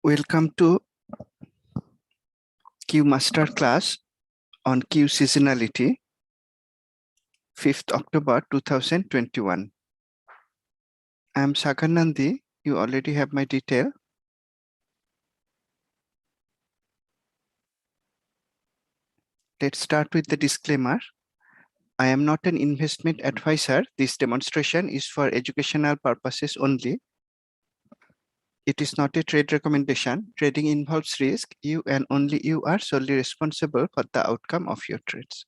Welcome to Q Master class on Q Seasonality, 5th October 2021. I am Sagar Nandi. You already have my detail. Let's start with the disclaimer. I am not an investment advisor. This demonstration is for educational purposes only. It is not a trade recommendation. Trading involves risk. You and only you are solely responsible for the outcome of your trades.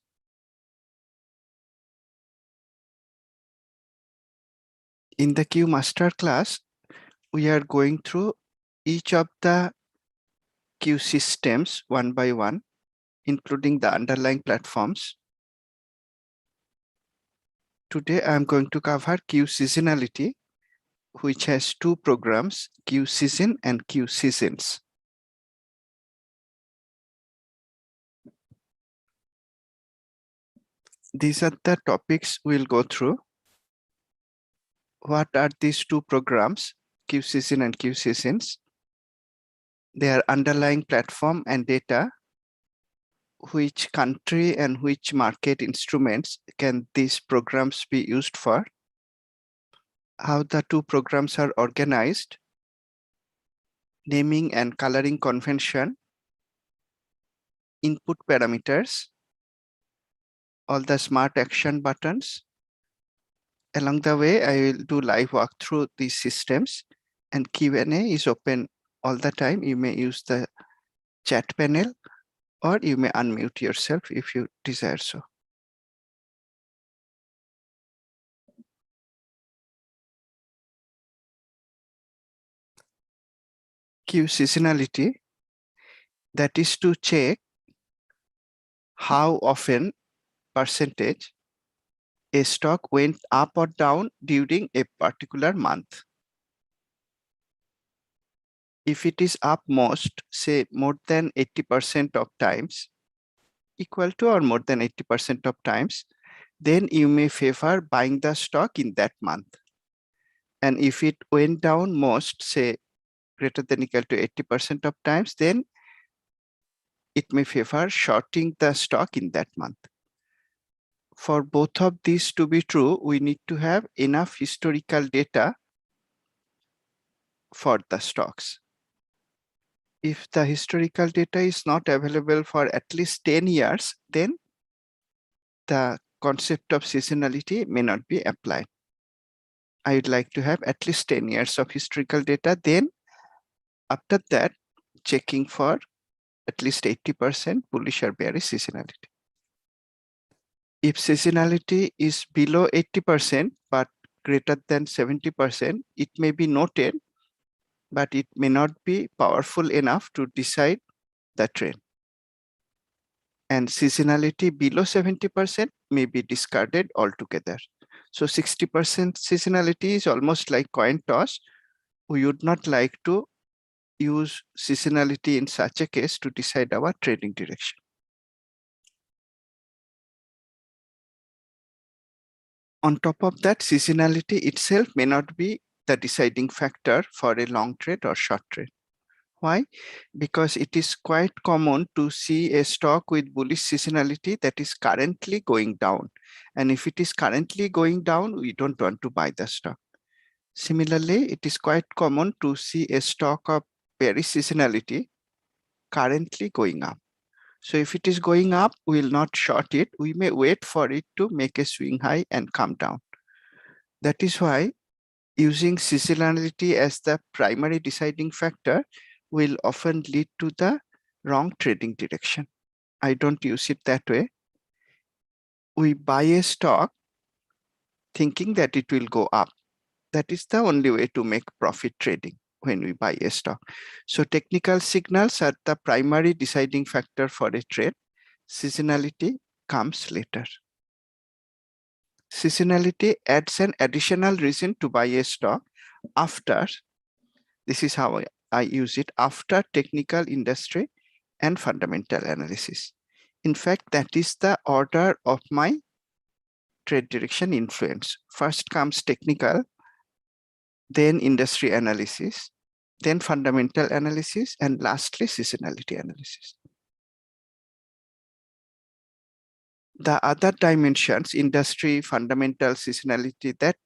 In the Q Master class, we are going through each of the Q systems one by one, including the underlying platforms. Today, I'm going to cover Q Seasonality, which has two programs, Q Season and Q Seasons. These are the topics we'll go through. What are these two programs, Q Season and Q Seasons? They are underlying platform and data. Which country and which market instruments can these programs be used for? How the two programs are organized, naming and coloring convention, input parameters, all the smart action buttons. Along the way, I will do live walkthrough these systems, and Q&A is open all the time. You may use the chat panel, or you may unmute yourself if you desire so. Q seasonality, that is to check how often percentage a stock went up or down during a particular month. If it is up most, say more than 80% of times, equal to or more than 80% of times, then you may favor buying the stock in that month. And if it went down most, say greater than equal to 80% of times, then it may favor shorting the stock in that month. For both of these to be true, we need to have enough historical data for the stocks. If the historical data is not available for at least 10 years, then the concept of seasonality may not be applied. I would like to have at least 10 years of historical data. Then after that, checking for at least 80% bullish or bearish seasonality. If seasonality is below 80%, but greater than 70%, it may be noted, but it may not be powerful enough to decide the trend. And seasonality below 70% may be discarded altogether. So 60% seasonality is almost like coin toss. We would not like to use seasonality in such a case to decide our trading direction. On top of that, seasonality itself may not be the deciding factor for a long trade or short trade. Why? Because it is quite common to see a stock with bullish seasonality that is currently going down. And if it is currently going down, we don't want to buy the stock. Similarly, it is quite common to see a stock of bearish seasonality currently going up. So if it is going up, we will not short it. We may wait for it to make a swing high and come down. That is why using seasonality as the primary deciding factor will often lead to the wrong trading direction. I don't use it that way. We buy a stock thinking that it will go up. That is the only way to make profit trading when we buy a stock. So technical signals are the primary deciding factor for a trade. Seasonality comes later. Seasonality adds an additional reason to buy a stock after, this is how I use it, after technical, industry, and fundamental analysis. In fact, that is the order of my trade direction influence. First comes technical, then industry analysis, then fundamental analysis, and lastly, seasonality analysis. The other dimensions, industry, fundamental, seasonality, that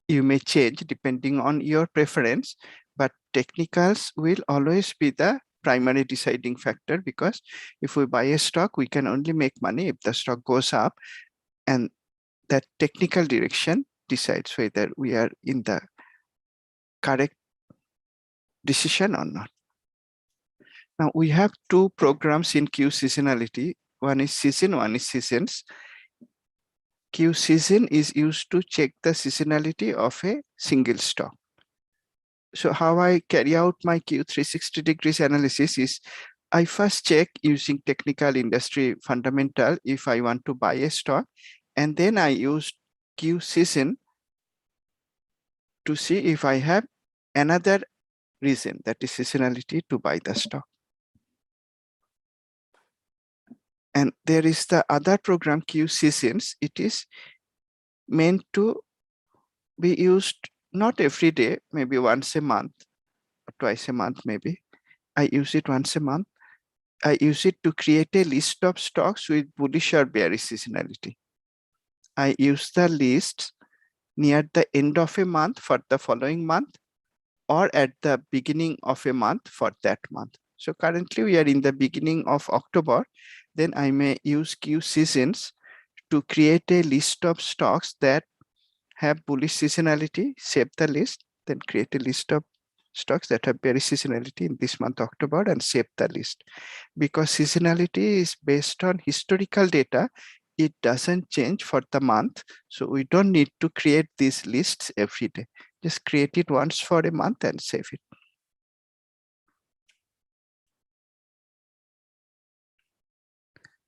you may change depending on your preference, but technicals will always be the primary deciding factor, because if we buy a stock, we can only make money if the stock goes up, and that technical direction decides whether we are in the correct decision or not. Now we have two programs in Q seasonality. One is season, one is seasons. Q season is used to check the seasonality of a single stock. So how I carry out my Q 360 degrees analysis is I first check using technical industry fundamental if I want to buy a stock, and then I use Q season to see if I have another reason, that is seasonality, to buy the stock. And there is the other program, Q seasons. It is meant to be used not every day, maybe once a month or twice a month, maybe. I use it once a month. I use it to create a list of stocks with bullish or bearish seasonality. I use the list near the end of a month for the following month, or at the beginning of a month for that month. So currently we are in the beginning of October. Then I may use Q seasons to create a list of stocks that have bullish seasonality, save the list, then create a list of stocks that have bearish seasonality in this month October and save the list. Because seasonality is based on historical data, it doesn't change for the month. So we don't need to create these lists every day. Just create it once for a month and save it.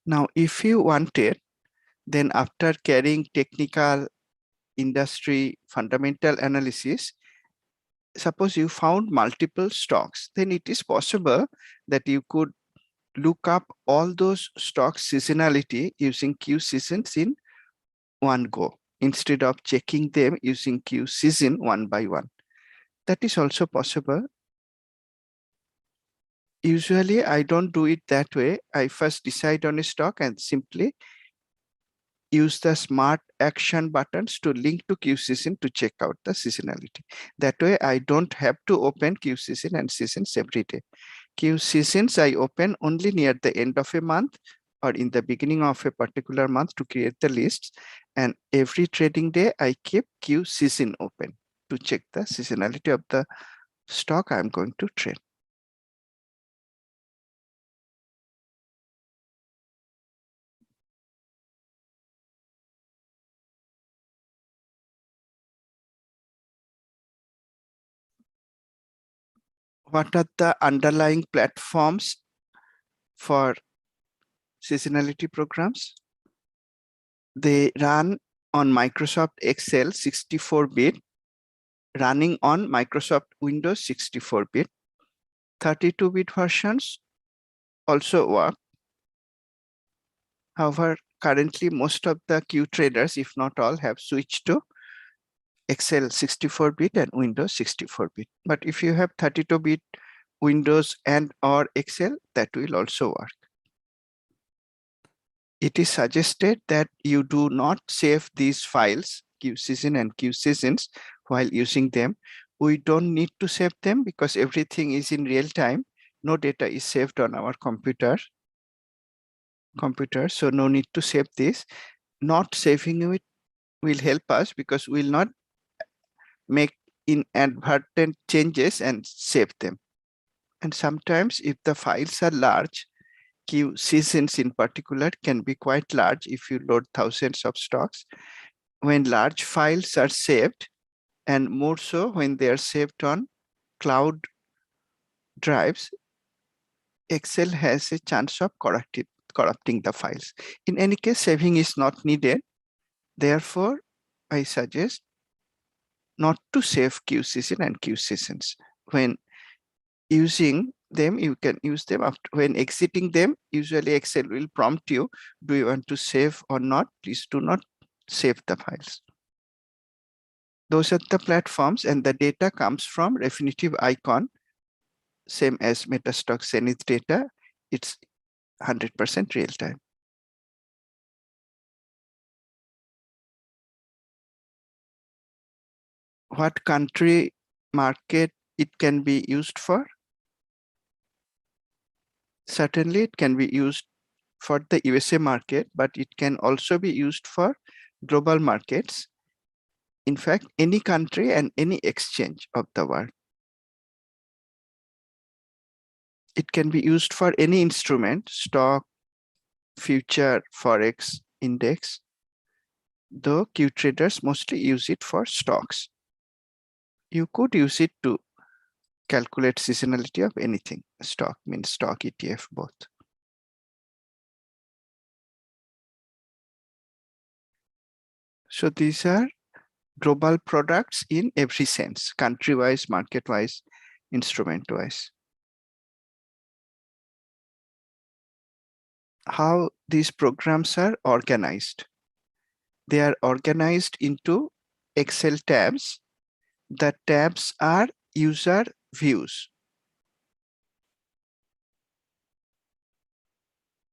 Now, if you wanted, then after carrying technical, industry, fundamental analysis, suppose you found multiple stocks, then it is possible that you could look up all those stocks seasonality using Q seasons in one go, instead of checking them using Q season one by one. That is also possible. Usually I don't do it that way. I first decide on a stock and simply use the smart action buttons to link to Q season to check out the seasonality. That way I don't have to open Q season and seasons every day. Q seasons I open only near the end of a month or in the beginning of a particular month to create the lists. And every trading day I keep Q season open to check the seasonality of the stock I'm going to trade. What are the underlying platforms for seasonality programs? They run on Microsoft Excel 64-bit, running on Microsoft Windows 64-bit. 32-bit versions also work. However, currently most of the Q traders, if not all, have switched to Excel 64-bit and Windows 64-bit. But if you have 32-bit Windows and or Excel, that will also work. It is suggested that you do not save these files, QSeason and QSeasons, while using them. We don't need to save them because everything is in real time. No data is saved on our computer, so no need to save this. Not saving it will help us because we'll not make inadvertent changes and save them. And sometimes if the files are large, Q seasons in particular can be quite large if you load thousands of stocks. When large files are saved, and more so when they are saved on cloud drives, Excel has a chance of corrupting the files. In any case, saving is not needed. Therefore, I suggest not to save Q season and Q seasons. When using them, you can use them after. When exiting them, usually Excel will prompt you, do you want to save or not? Please do not save the files. Those are the platforms, and the data comes from Refinitiv Icon, same as Metastock Zenith data, it's 100% real time. What country market it can be used for? Certainly it can be used for the USA market, but it can also be used for global markets. In fact, any country and any exchange of the world. It can be used for any instrument, stock, future, forex, index, though Q traders mostly use it for stocks. You could use it to calculate seasonality of anything. Stock means stock, ETF, both. So these are global products in every sense, country-wise, market-wise, instrument-wise. How these programs are organized? They are organized into Excel tabs. The tabs are user views.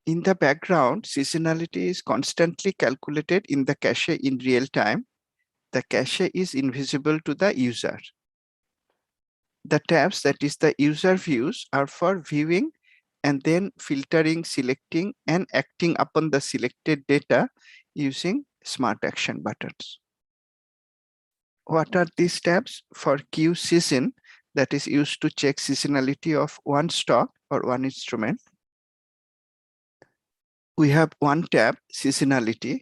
In the background, seasonality is constantly calculated in the cache in real time. The cache is invisible to the user. The tabs, that is the user views, are for viewing and then filtering, selecting, and acting upon the selected data using smart action buttons. What are these tabs? For Q season, that is used to check seasonality of one stock or one instrument. We have one tab, seasonality,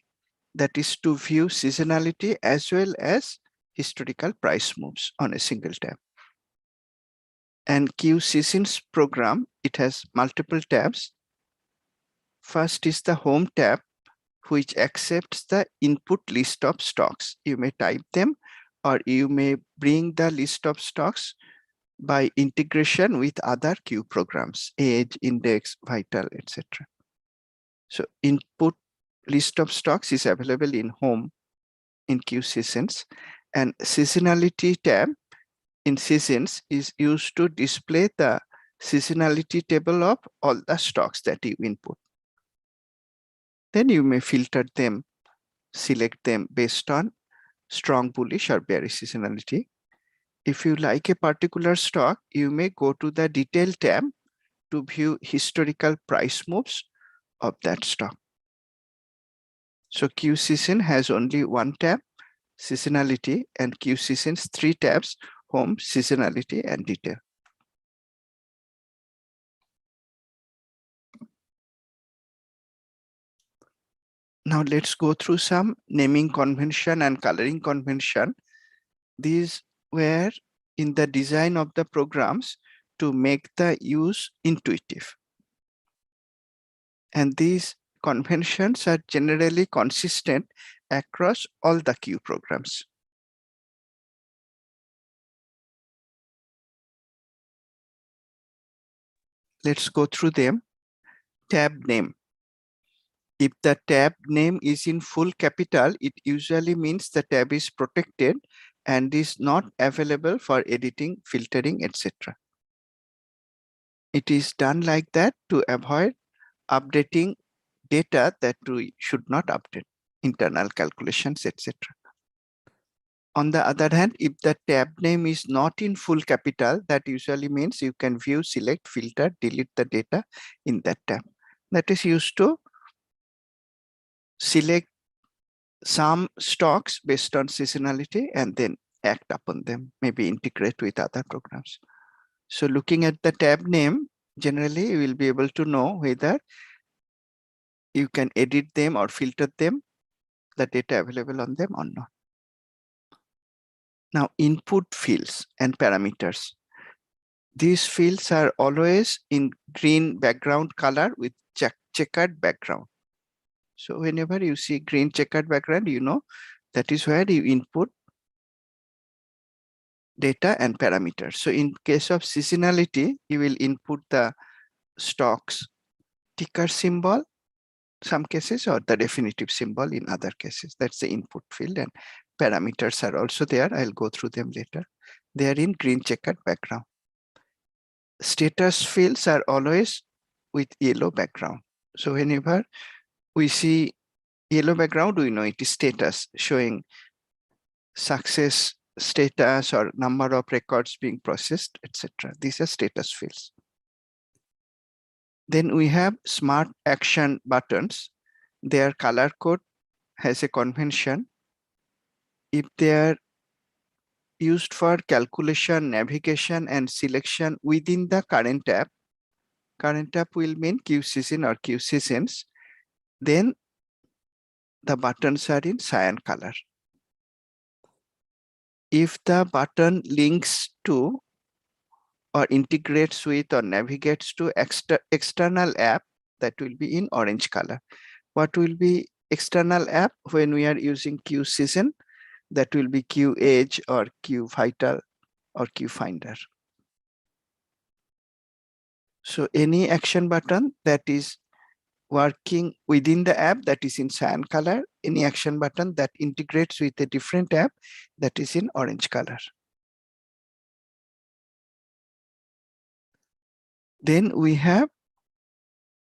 that is to view seasonality as well as historical price moves on a single tab. And Q seasons program, it has multiple tabs. First is the home tab, which accepts the input list of stocks. You may type them or you may bring the list of stocks by integration with other Q programs, Age, Index, Vital, etc. So input list of stocks is available in home in Q seasons, and seasonality tab in seasons is used to display the seasonality table of all the stocks that you input. Then you may filter them, select them based on strong bullish or bearish seasonality. If you like a particular stock, you may go to the detail tab to view historical price moves of that stock. So Q season has only one tab, seasonality, and Q seasons 3 tabs, home, seasonality, and detail. Now let's go through some naming convention and coloring convention. These were in the design of the programs to make the use intuitive. And these conventions are generally consistent across all the Q programs. Let's go through them. Tab name. If the tab name is in full capital, it usually means the tab is protected and is not available for editing, filtering, etc. It is done like that to avoid updating data that we should not update, internal calculations, etc. On the other hand, if the tab name is not in full capital, that usually means you can view, select, filter, delete the data in that tab. That is used to select some stocks based on seasonality and then act upon them, maybe integrate with other programs. So looking at the tab name, generally you will be able to know whether you can edit them or filter them, the data available on them or not. Now input fields and parameters. These fields are always in green background color with checkered background. So whenever you see green checkered background, you know that is where you input data and parameters. So in case of seasonality, you will input the stocks ticker symbol, some cases, or the definitive symbol in other cases. That's the input field, and parameters are also there. I'll go through them later. They are in green checkered background. status fields are always with yellow background. So whenever we see yellow background, we know it is status, showing success status or number of records being processed, etc. These are status fields. Then we have smart action buttons. Their color code has a convention. If they are used for calculation, navigation, and selection within the current app will mean QSeason or QSeasons, then the buttons are in cyan color. If the button links to or integrates with or navigates to external app, that will be in orange color. What will be external app when we are using QSeason? That will be QEdge or QVital or QFinder. So any action button that is working within the app, that is in cyan color. Any action button that integrates with a different app, that is in orange color. Then we have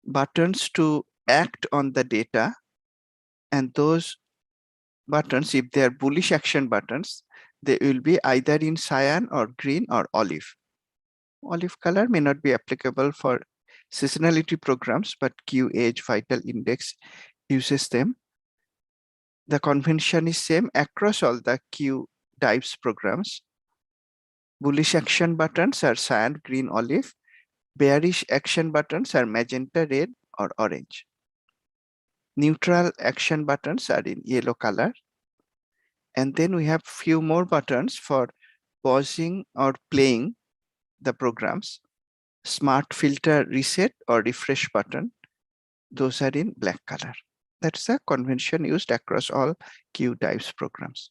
buttons to act on the data, and those buttons, if they are bullish action buttons, they will be either in cyan or green or olive. Olive color may not be applicable for seasonality programs, but QEdge Vital Index uses them. The convention is same across all the Q types programs. Bullish action buttons are cyan, green, olive. Bearish action buttons are magenta, red, or orange. Neutral action buttons are in yellow color. And then we have few more buttons for pausing or playing the programs. Smart filter reset or refresh button. Those are in black color. That's a convention used across all Q types programs.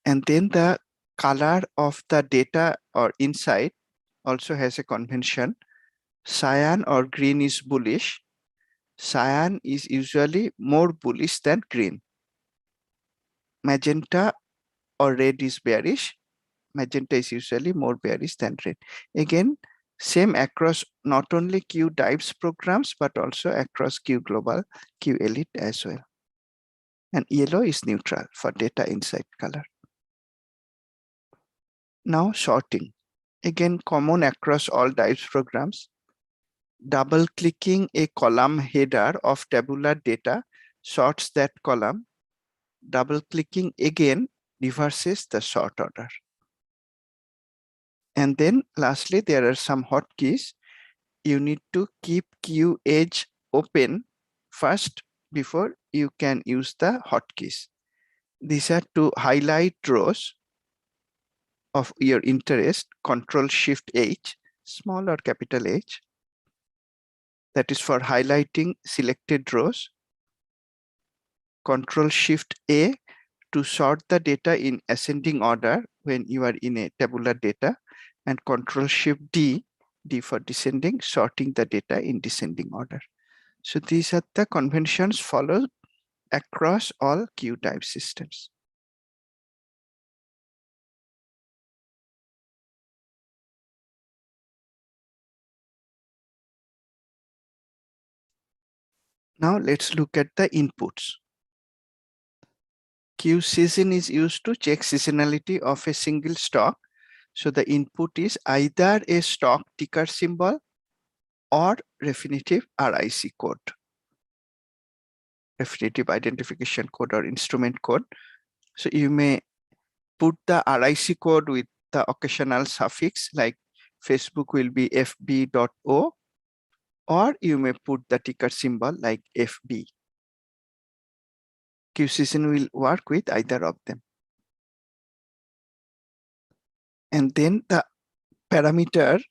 And then the color of the data or inside also has a convention. Cyan or green is bullish. Cyan is usually more bullish than green. Magenta or red is bearish. Magenta is usually more bearish than red. Again, same across not only Q types programs, but also across Q Global, Q Elite as well. And yellow is neutral for data inside color. Now sorting. Again, common across all types programs. Double clicking a column header of tabular data sorts that column. Double clicking again reverses the sort order. And then lastly, there are some hotkeys. You need to keep QEdge open first before you can use the hotkeys. These are to highlight rows of your interest, Control Shift H, small or capital H. That is for highlighting selected rows. Control Shift A to sort the data in ascending order when you are in a tabular data, and Control Shift D, D for descending, sorting the data in descending order. So these are the conventions followed across all Q type systems. Now let's look at the inputs. QSeason is used to check seasonality of a single stock. So the input is either a stock ticker symbol or definitive RIC code, definitive identification code or instrument code. So you may put the RIC code with the occasional suffix like Facebook will be FB.O, or you may put the ticker symbol like FB. QSeason will work with either of them. And then the parameter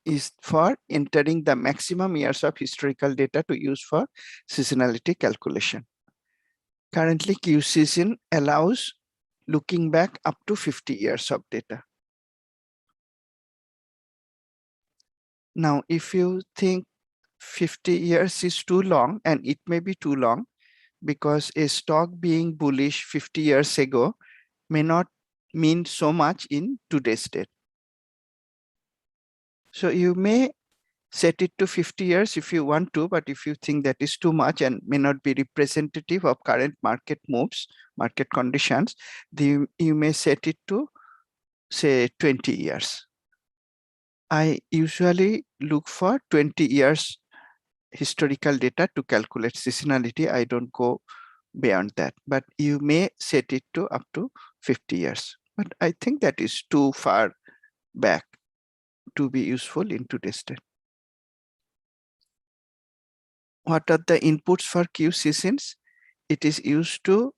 is for entering the maximum years of historical data to use for seasonality calculation. Currently, QSeason allows looking back up to 50 years of data. Now, if you think 50 years is too long, and it may be too long because a stock being bullish 50 years ago may not mean so much in today's date. So you may set it to 50 years if you want to, but if you think that is too much and may not be representative of current market moves, market conditions, then you may set it to say 20 years. I usually look for 20 years historical data to calculate seasonality. I don't go beyond that, but you may set it to up to 50 years. But I think that is too far back to be useful in today's date. What are the inputs for Q seasons? It is used to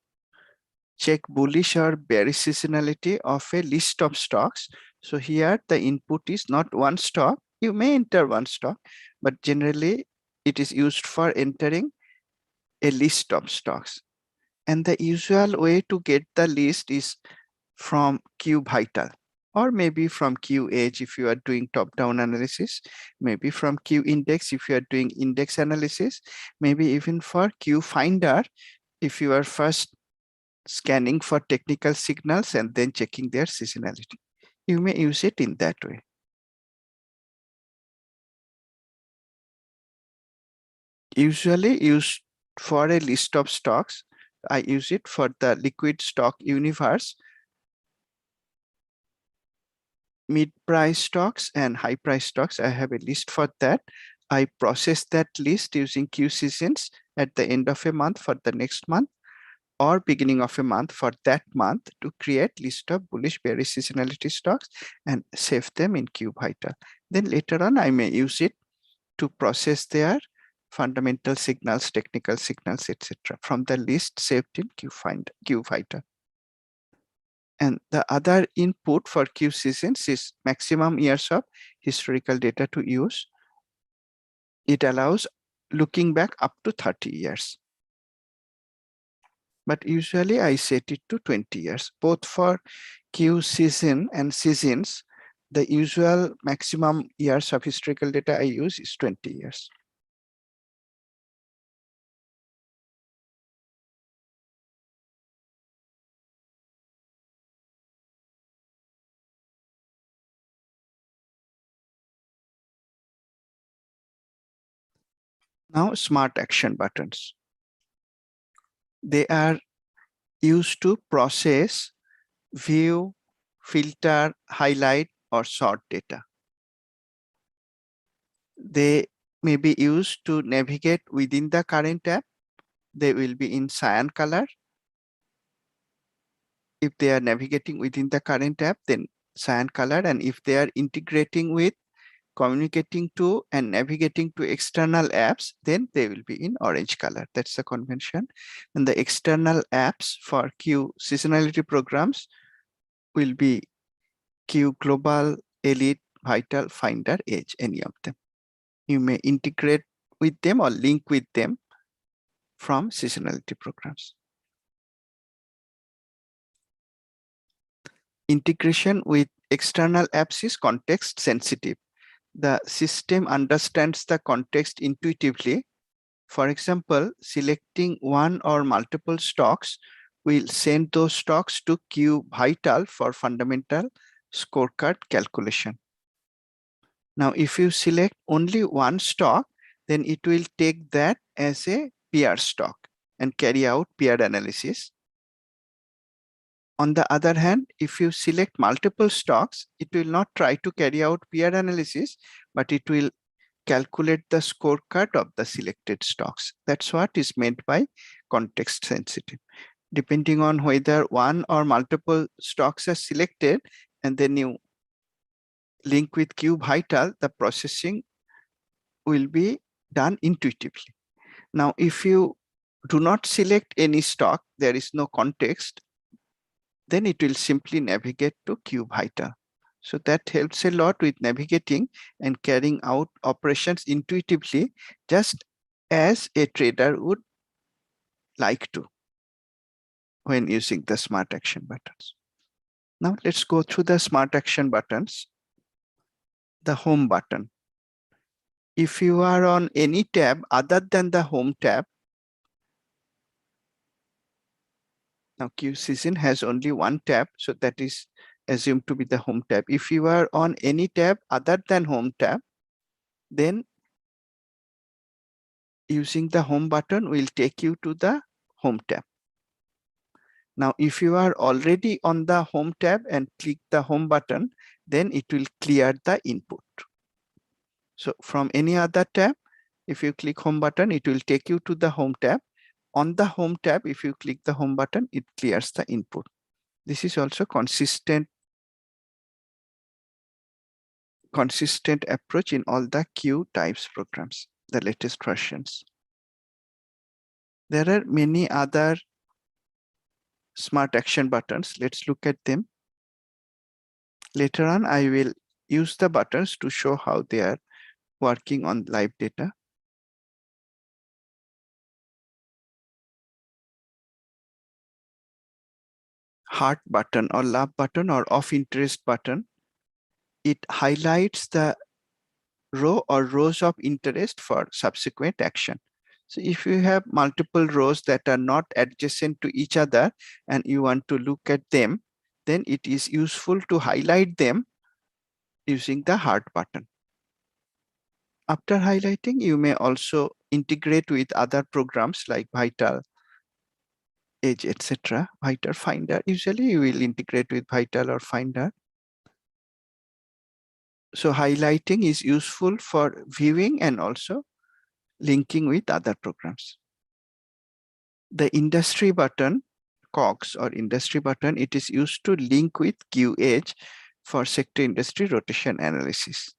check bullish or bearish seasonality of a list of stocks. So here the input is not one stock. You may enter one stock, but generally it is used for entering a list of stocks. And the usual way to get the list is from Q Vital, or maybe from Q Edge if you are doing top-down analysis, maybe from Q Index if you are doing index analysis, maybe even for Q Finder if you are first scanning for technical signals and then checking their seasonality. You may use it in that way. Usually used for a list of stocks. I use it for the liquid stock universe, mid-price stocks and high-price stocks. I have a list for that. I process that list using Q seasons at the end of a month for the next month, or beginning of a month for that month, to create list of bullish bearish seasonality stocks and save them in Q Vital. Then later on, I may use it to process their fundamental signals, technical signals, etc. from the list saved in Q Vital. And the other input for Q seasons is maximum years of historical data to use. It allows looking back up to 30 years. But usually I set it to 20 years. Both for Q season and seasons, the usual maximum years of historical data I use is 20 years. Now, smart action buttons. They are used to process, view, filter, highlight, or sort data. They may be used to navigate within the current app. They will be in cyan color. If they are navigating within the current app, then cyan color. And if they are integrating with, communicating to, and navigating to external apps, then they will be in orange color. That's the convention. And the external apps for Q seasonality programs will be Q Global, Elite, Vital, Finder, Edge, any of them. You may integrate with them or link with them from seasonality programs. Integration with external apps is context sensitive. The system understands the context intuitively. For example, selecting one or multiple stocks will send those stocks to Q Vital for fundamental scorecard calculation. Now, if you select only one stock, then it will take that as a peer stock and carry out peer analysis. On the other hand, if you select multiple stocks, it will not try to carry out peer analysis, but it will calculate the scorecard of the selected stocks. That's what is meant by context sensitive. Depending on whether one or multiple stocks are selected and then you link with Q Vital, the processing will be done intuitively. Now, if you do not select any stock, there is no context, then it will simply navigate to Q Vital. So that helps a lot with navigating and carrying out operations intuitively, just as a trader would like to when using the smart action buttons. Now let's go through the smart action buttons. The home button. If you are on any tab other than the home tab, Now QSeason has only one tab, so that is assumed to be the home tab. If you are on any tab other than home tab, then using the home button will take you to the home tab. Now, if you are already on the home tab and click the home button, then it will clear the input. So from any other tab, if you click home button, it will take you to the home tab. On the home tab, if you click the home button, it clears the input. This is also consistent approach in all the Q types programs, the latest versions. There are many other smart action buttons. Let's look at them. Later on, I will use the buttons to show how they are working on live data. Heart button or love button or of interest button. It highlights the row or rows of interest for subsequent action. So if you have multiple rows that are not adjacent to each other and you want to look at them, then it is useful to highlight them using the heart button. After highlighting, you may also integrate with other programs like Vital, Edge, etc. Vital Finder. Usually you will integrate with Vital or Finder. So highlighting is useful for viewing and also linking with other programs. The industry button, COGS or industry button, it is used to link with QH for sector industry rotation analysis.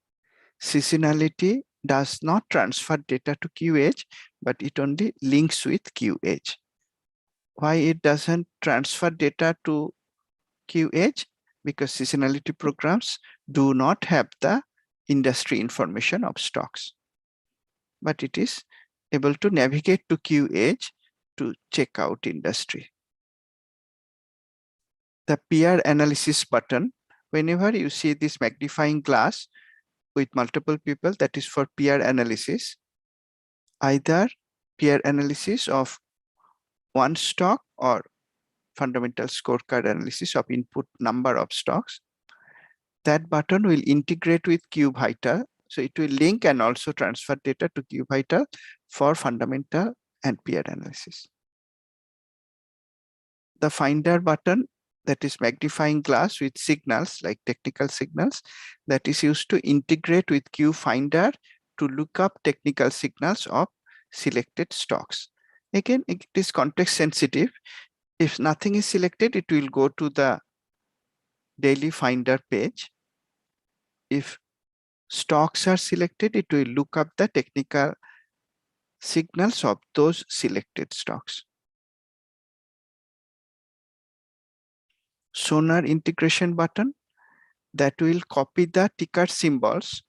Seasonality does not transfer data to QH, but it only links with QH. Why it doesn't transfer data to QH? Because seasonality programs do not have the industry information of stocks, but it is able to navigate to QH to check out industry. The peer analysis button, whenever you see this magnifying glass with multiple people, that is for peer analysis, either peer analysis of one stock or fundamental scorecard analysis of input number of stocks. That button will integrate with QVital. So it will link and also transfer data to QVital for fundamental and peer analysis. The Finder button, that is magnifying glass with signals like technical signals, that is used to integrate with QFinder to look up technical signals of selected stocks. Again, it is context sensitive. If nothing is selected, it will go to the daily finder page. If stocks are selected, it will look up the technical signals of those selected stocks. Sonar integration button, that will copy the ticker symbols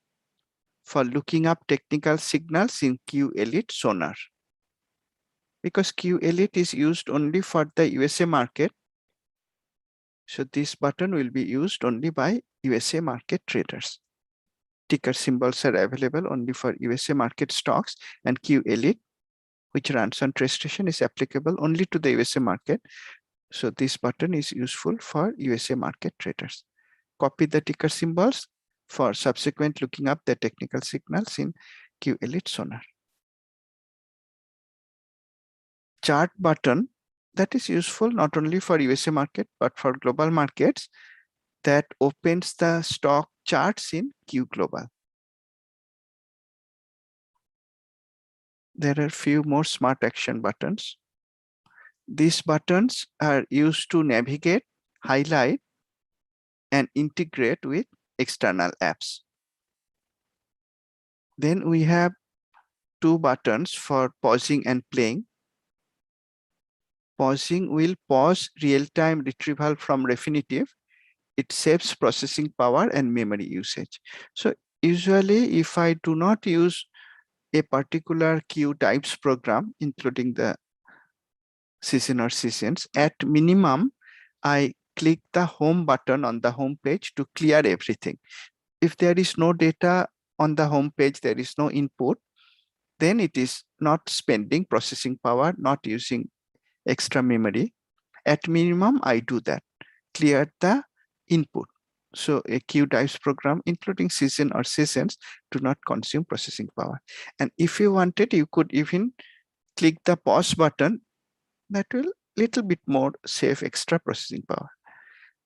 for looking up technical signals in QElite Sonar. Because QElite is used only for the USA market, so this button will be used only by USA market traders. Ticker symbols are available only for USA market stocks, and QElite, which runs on TradeStation, is applicable only to the USA market. So this button is useful for USA market traders. Copy the ticker symbols for subsequent looking up the technical signals in QElite Sonar. Chart button, that is useful not only for USA market but for global markets, that opens the stock charts in Q Global. There are few more smart action buttons. These buttons are used to navigate, highlight, and integrate with external apps. Then we have two buttons for pausing and playing. Pausing will pause real-time retrieval from Refinitiv. It saves processing power and memory usage. So usually if I do not use a particular Q types program, including the season or seasons, at minimum, I click the home button on the home page to clear everything. If there is no data on the home page, there is no input, then it is not spending processing power, not using extra memory. At minimum, I do that, clear the input. So a queue dives program, including season or seasons, do not consume processing power. And if you wanted, you could even click the pause button. That will little bit more save extra processing power.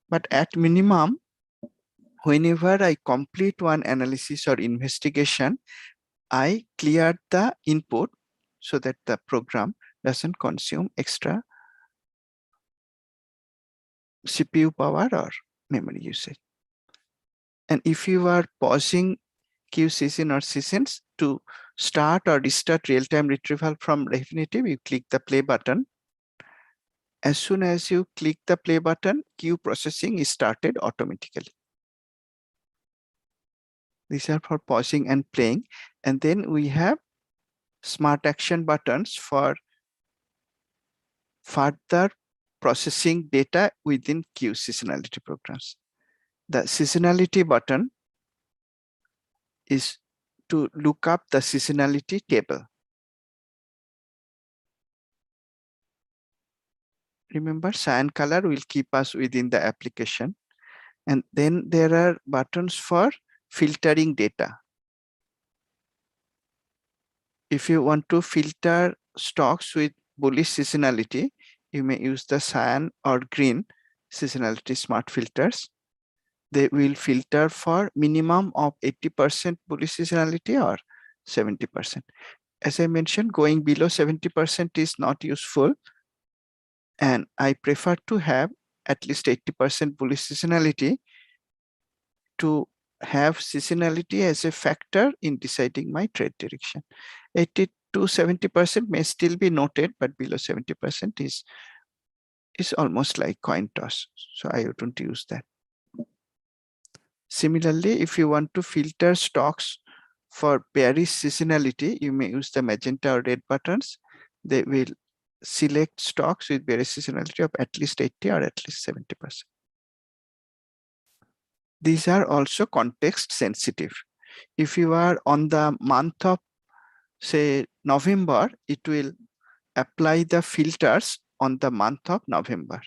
But at minimum, whenever I complete one analysis or investigation, I clear the input so that the program doesn't consume extra CPU power or memory usage. And if you are pausing queue season or seasons to start or restart real-time retrieval from Refinitiv, you click the play button. As soon as you click the play button, queue processing is started automatically. These are for pausing and playing. And then we have smart action buttons for further processing data within queue seasonality programs. The seasonality button is to look up the seasonality table. Remember, cyan color will keep us within the application. And then there are buttons for filtering data. If you want to filter stocks with bullish seasonality, you may use the cyan or green seasonality smart filters. They will filter for minimum of 80% bullish seasonality or 70%. As I mentioned, going below 70% is not useful. And I prefer to have at least 80% bullish seasonality to have seasonality as a factor in deciding my trade direction. 80 to 70% may still be noted, but below 70% is almost like coin toss. So I wouldn't use that. Similarly, if you want to filter stocks for bearish seasonality, you may use the magenta or red buttons. They will select stocks with bearish seasonality of at least 80 or at least 70%. These are also context sensitive. If you are on the month of, say, November, it will apply the filters on the month of November.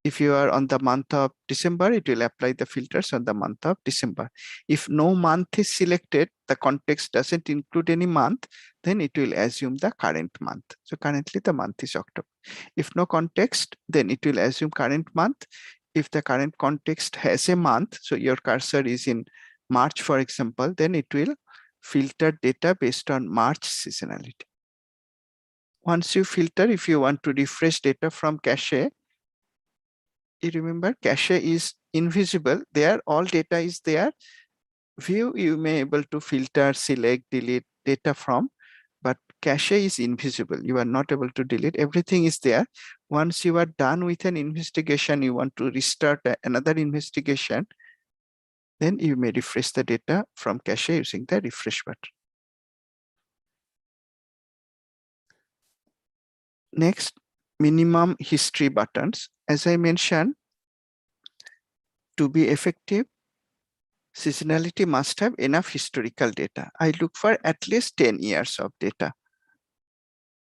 If you are on the month of December, it will apply the filters on the month of December. If no month is selected, the context doesn't include any month, then it will assume the current month. So currently the month is October. If no context, then it will assume current month. If the current context has a month, so your cursor is in March, for example, then it will filter data based on March seasonality. Once you filter, if you want to refresh data from cache, you remember cache is invisible. There, all data is there. View, you may able to filter, select, delete data from, but cache is invisible. You are not able to delete. Everything is there. Once you are done with an investigation, you want to restart another investigation, then you may refresh the data from cache using the refresh button. Next, minimum history buttons. As I mentioned, to be effective, seasonality must have enough historical data. I look for at least 10 years of data.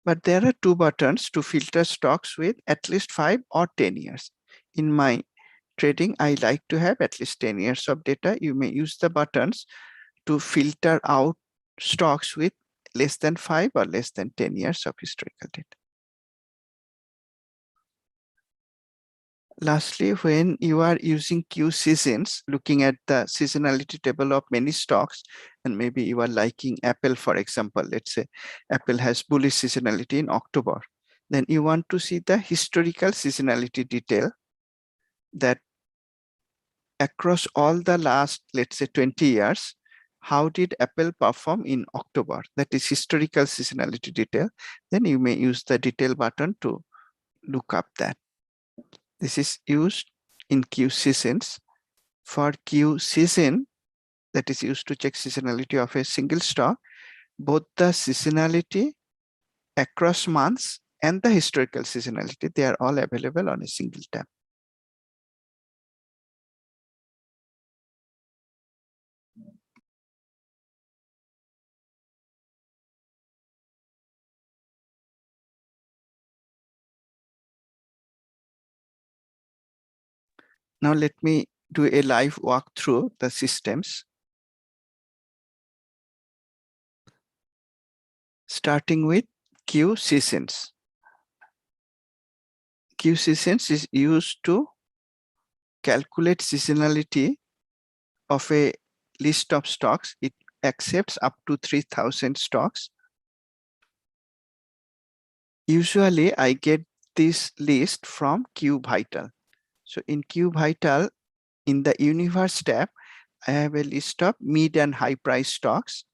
But there are two buttons to filter stocks with at least 5 or 10 years. In my trading, I like to have at least 10 years of data. You may use the buttons to filter out stocks with less than 5 or less than 10 years of historical data. Lastly, when you are using Q seasons, looking at the seasonality table of many stocks, and maybe you are liking Apple, for example, let's say Apple has bullish seasonality in October, then you want to see the historical seasonality detail that across all the last, let's say 20 years, how did Apple perform in October? That is historical seasonality detail. Then you may use the detail button to look up that. This is used in Q seasons. For Q season, that is used to check seasonality of a single stock, both the seasonality across months and the historical seasonality, they are all available on a single tab. Now let me do a live walk through the systems. Starting with Q seasons. Q seasons is used to calculate seasonality of a list of stocks. It accepts up to 3,000 stocks. Usually I get this list from Q Vital. So in Q Vital, in the Universe tab, I have a list of mid and high price stocks.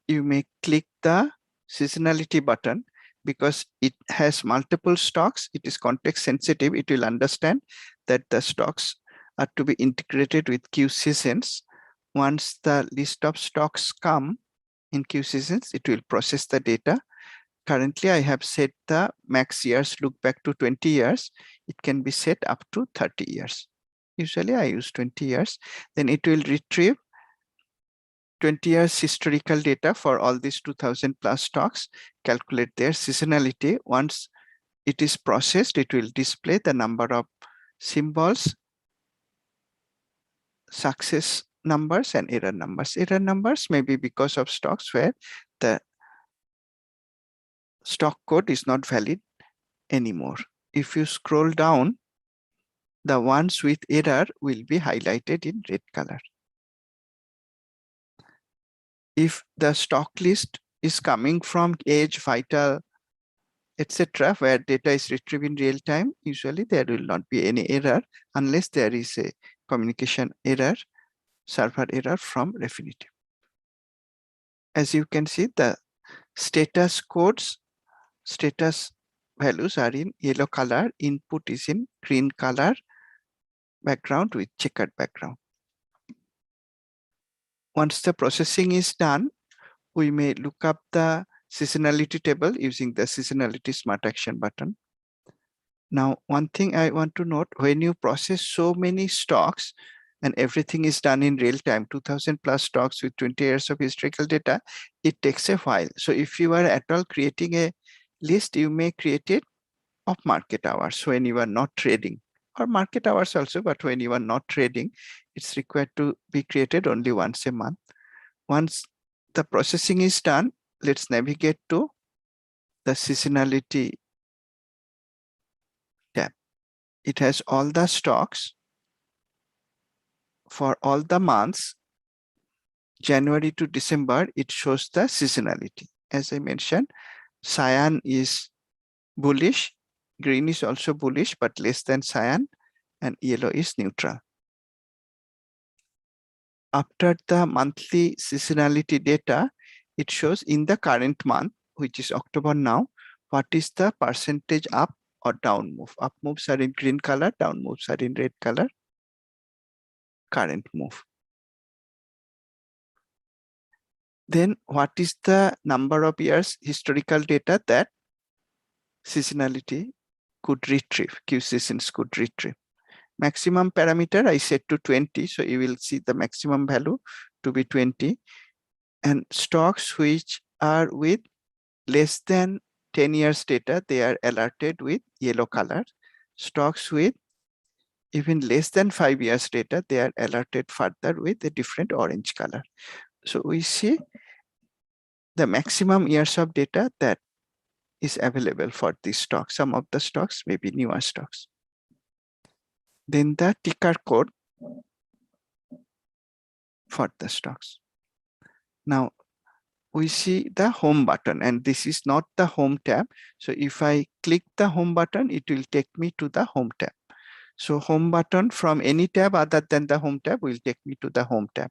You may click the seasonality button because it has multiple stocks. It is context sensitive. It will understand that the stocks are to be integrated with Q seasons. Once the list of stocks come in Q seasons, it will process the data. Currently, I have set the max years look back to 20 years. It can be set up to 30 years. Usually I use 20 years. Then it will retrieve 20 years historical data for all these 2000 plus stocks, calculate their seasonality. Once it is processed, it will display the number of symbols, success numbers, and error numbers. Error numbers may be because of stocks where the stock code is not valid anymore. If you scroll down, the ones with error will be highlighted in red color. If the stock list is coming from Age, Vital, etc., where data is retrieved in real time, usually there will not be any error unless there is a communication error, server error from Refinitiv. As you can see, the status codes, status values are in yellow color, input is in green color, background with checkered background. Once the processing is done, we may look up the seasonality table using the seasonality smart action button. Now, one thing I want to note, when you process so many stocks and everything is done in real time, 2000 plus stocks with 20 years of historical data, it takes a while. So if you are at all creating a list, you may create it of market hours when you are not trading, or market hours also, but when you are not trading, it's required to be created only once a month. Once the processing is done, let's navigate to the seasonality tab. It has all the stocks for all the months, January to December. It shows the seasonality. As I mentioned, cyan is bullish, green is also bullish, but less than cyan, and yellow is neutral. After the monthly seasonality data, it shows in the current month, which is October now, what is the percentage up or down move. Up moves are in green color, down moves are in red color, current move. Then what is the number of years historical data that seasonality could retrieve, Q seasons could retrieve. Maximum parameter I set to 20, so you will see the maximum value to be 20. And stocks which are with less than 10 years data, they are alerted with yellow color. Stocks with even less than 5 years data, they are alerted further with a different orange color. So we see the maximum years of data that is available for these stocks. Some of the stocks may be newer stocks. Then the ticker code for the stocks. Now we see the home button, and this is not the home tab. So if I click the home button, it will take me to the home tab. So home button from any tab other than the home tab will take me to the home tab.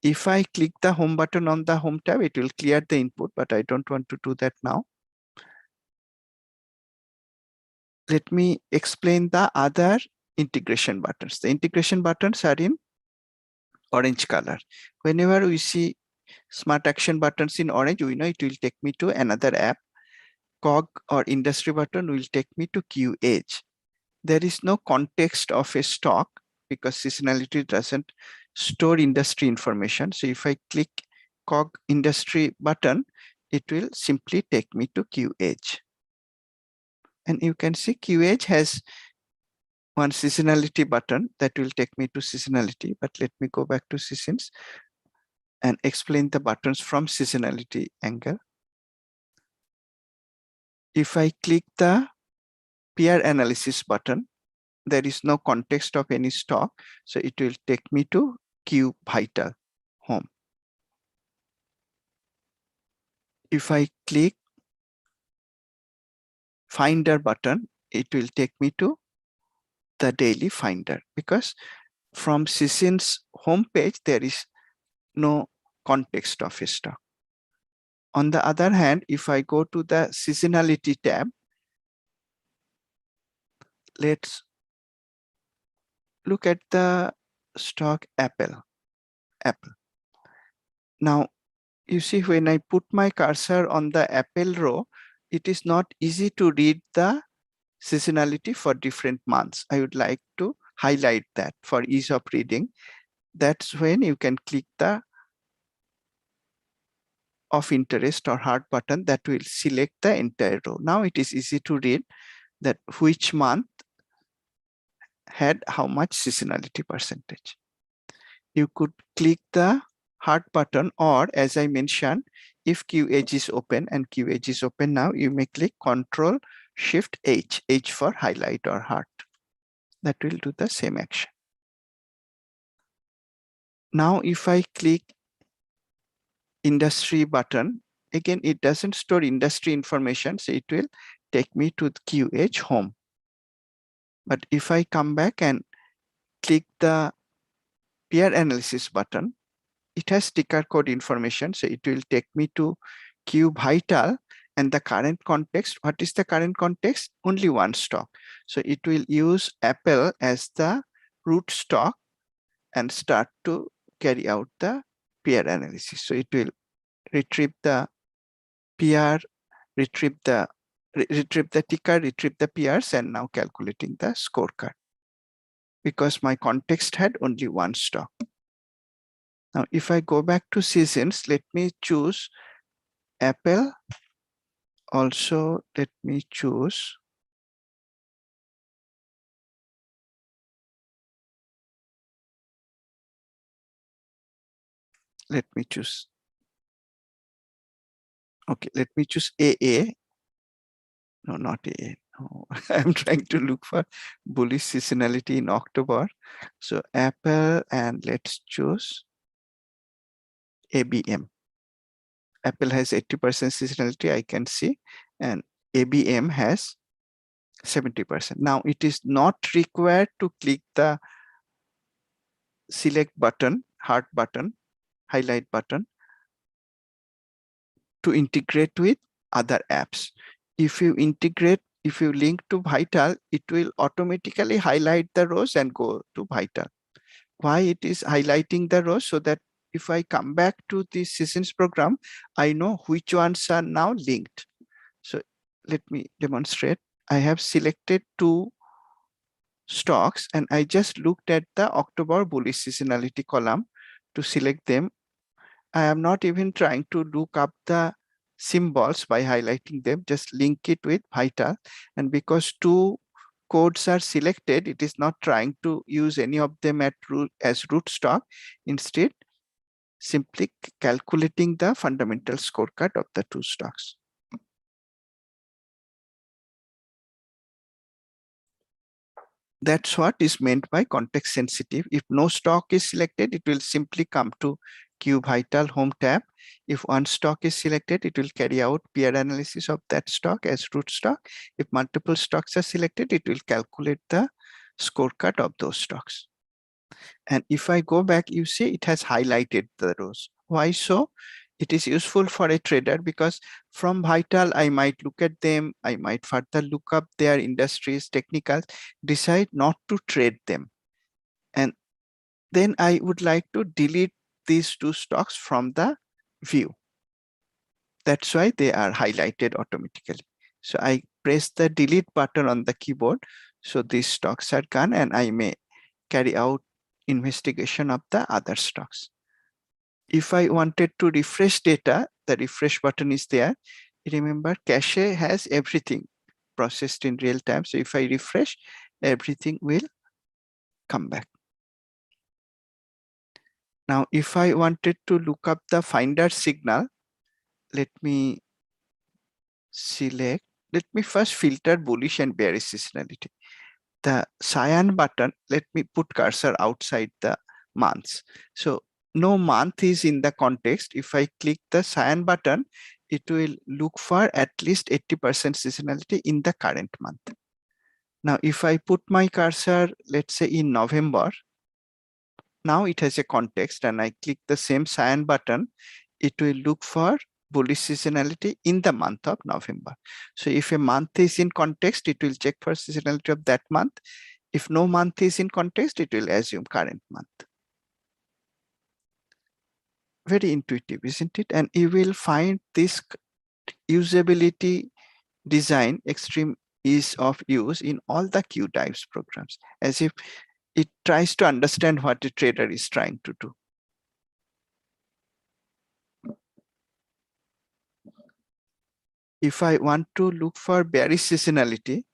If I click the home button on the home tab, it will clear the input, but I don't want to do that now. Let me explain the other integration buttons. The integration buttons are in orange color. Whenever we see smart action buttons in orange, we know it will take me to another app. Cog or industry button will take me to Q Edge. There is no context of a stock because seasonality doesn't store industry information. So if I click Cog industry button, it will simply take me to Q Edge. And you can see Q Edge has one seasonality button that will take me to seasonality, but let me go back to seasons and explain the buttons from seasonality angle. If I click the peer analysis button, there is no context of any stock, so it will take me to Q Vital home. If I click Finder button, it will take me to the daily finder, because from Seasons homepage, there is no context of a stock. On the other hand, if I go to the seasonality tab, let's look at the stock Apple. Now, you see, when I put my cursor on the Apple row, it is not easy to read the seasonality for different months. I would like to highlight that for ease of reading. That's when you can click the of interest or heart button that will select the entire row. Now it is easy to read that which month had how much seasonality percentage. You could click the heart button, or as I mentioned, if Q edge is open, and Q edge is open now, you may click Control Shift H, H for highlight or heart. That will do the same action. Now if I click industry button, again it doesn't store industry information, so it will take me to the Q edge home. But if I come back and click the peer analysis button, it has ticker code information, so it will take me to Q Vital and the current context. What is the current context? Only one stock. So it will use Apple as the root stock and start to carry out the peer analysis. So it will retrieve the peer, retrieve the ticker, retrieve the peers, and now calculating the scorecard, because my context had only one stock. Now, if I go back to seasons, let me choose Apple. Also, let me choose okay, let me choose AA. No, not AA. No, I'm trying to look for bullish seasonality in October. So Apple, and let's choose ABM. Apple has 80% seasonality, I can see, and ABM has 70%. Now it is not required to click the select button, heart button, highlight button to integrate with other apps. If you link to Vital, it will automatically highlight the rows and go to Vital. Why it is highlighting the rows? So that if I come back to the Seasons program, I know which ones are now linked. So let me demonstrate. I have selected 2 stocks and I just looked at the October bullish seasonality column to select them. I am not even trying to look up the symbols by highlighting them, just link it with Vital. And because 2 codes are selected, it is not trying to use any of them as root stock. Instead, simply calculating the fundamental scorecard of the 2 stocks. That's what is meant by context sensitive. If no stock is selected, it will simply come to Q Vital home tab. If one stock is selected, it will carry out peer analysis of that stock as root stock. If multiple stocks are selected, it will calculate the scorecard of those stocks. And if I go back, you see it has highlighted the rows. Why so? It is useful for a trader because from Vital, I might look at them, I might further look up their industries, technicals, decide not to trade them. And then I would like to delete these 2 stocks from the view. That's why they are highlighted automatically. So I press the delete button on the keyboard. So these stocks are gone and I may carry out investigation of the other stocks. If I wanted to refresh data, the refresh button is there. Remember, cache has everything processed in real time. So if I refresh, everything will come back. Now, if I wanted to look up the finder signal, let me select, let me first filter bullish and bearish seasonality. The cyan button, let me put cursor outside the months. So no month is in the context. If I click the cyan button, it will look for at least 80% seasonality in the current month. Now, if I put my cursor, let's say in November, now it has a context and I click the same cyan button, it will look for bullish seasonality in the month of November. So if a month is in context, it will check for seasonality of that month. If no month is in context, it will assume current month. Very intuitive, isn't it? And you will find this usability design extreme ease of use in all the Q types programs, as if it tries to understand what a trader is trying to do. If I want to look for bearish seasonality,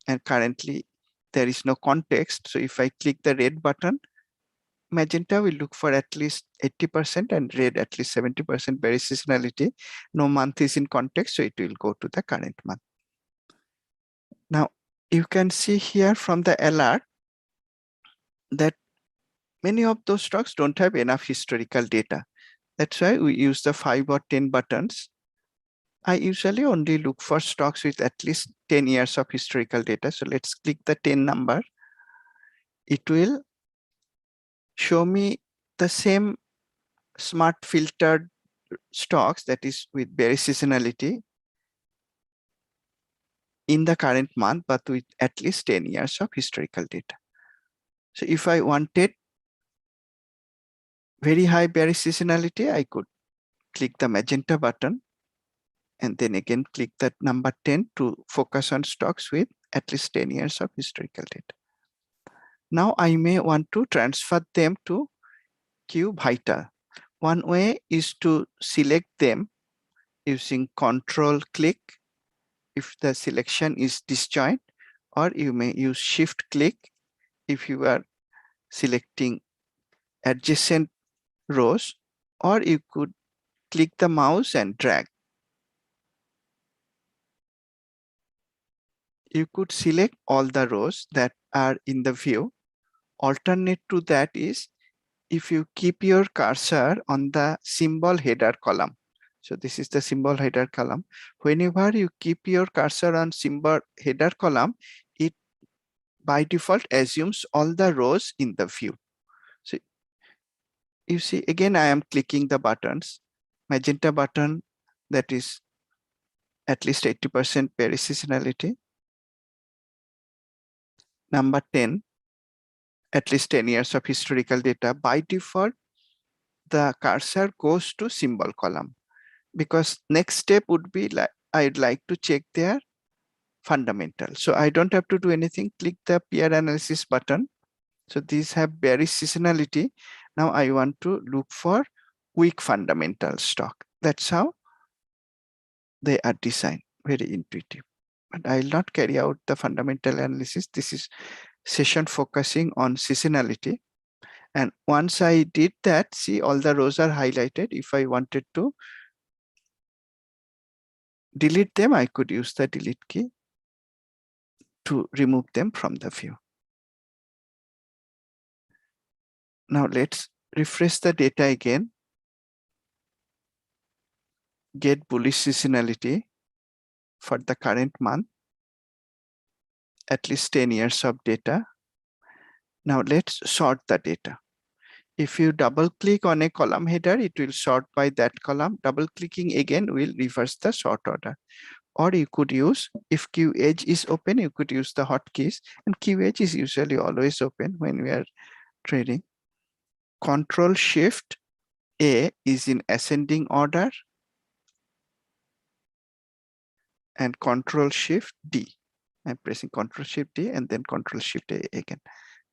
and currently there is no context, so if I click the red button, magenta will look for at least 80% and red at least 70% bearish seasonality. No month is in context, so it will go to the current month. Now, you can see here from the alert that many of those stocks don't have enough historical data. That's why we use the 5 or 10 buttons. I usually only look for stocks with at least 10 years of historical data. So let's click the 10 number. It will show me the same smart filtered stocks, that is with bearish seasonality in the current month, but with at least 10 years of historical data. So if I wanted very high bearish seasonality, I could click the magenta button and then again click that number 10 to focus on stocks with at least 10 years of historical data. Now I may want to transfer them to Q Vital. One way is to select them using control click if the selection is disjoint, or you may use shift click if you are selecting adjacent rows, or you could click the mouse and drag. You could select all the rows that are in the view. Alternate to that is if you keep your cursor on the symbol header column. So this is the symbol header column. Whenever you keep your cursor on symbol header column, it by default assumes all the rows in the view. So you see, again, I am clicking the buttons. Magenta button, that is at least 80% bearish seasonality. Number 10, at least 10 years of historical data. By default, the cursor goes to symbol column, because next step would be like I'd like to check their fundamental. So I don't have to do anything. Click the peer analysis button. So these have bearish seasonality. Now I want to look for weak fundamental stock. That's how they are designed. Very intuitive. But I'll not carry out the fundamental analysis. This is session focusing on seasonality. And once I did that, see, all the rows are highlighted. If I wanted to delete them, I could use the delete key to remove them from the view. Now let's refresh the data again. Get bullish seasonality for the current month, at least 10 years of data. Now let's sort the data. If you double click on a column header, it will sort by that column. Double clicking again will reverse the sort order. Or you could use, if Q edge is open, you could use the hotkeys, and Q edge is usually always open when we are trading. Control Shift A is in ascending order, and Control Shift D. I'm pressing Control Shift D and then Control Shift A again,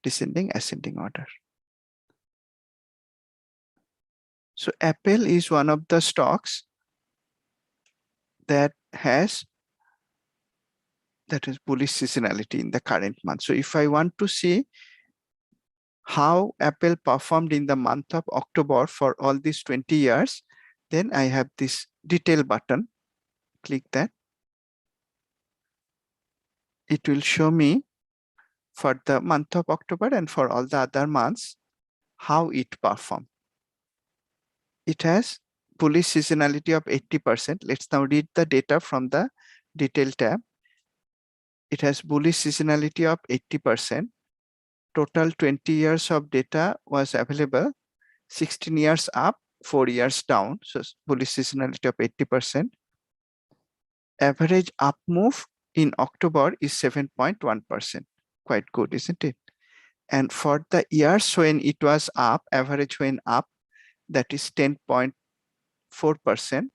descending, ascending order. So Apple is one of the stocks that has that is bullish seasonality in the current month. So if I want to see how Apple performed in the month of October for all these 20 years, then I have this detail button. Click that. It will show me for the month of October and for all the other months how it performed. It has bullish seasonality of 80%. Let's now read the data from the detail tab. It has bullish seasonality of 80%. Total 20 years of data was available. 16 years up, 4 years down. So bullish seasonality of 80%. Average up move in October is 7.1%. Quite good, isn't it? And for the years when it was up, average when up, that is 10.4%.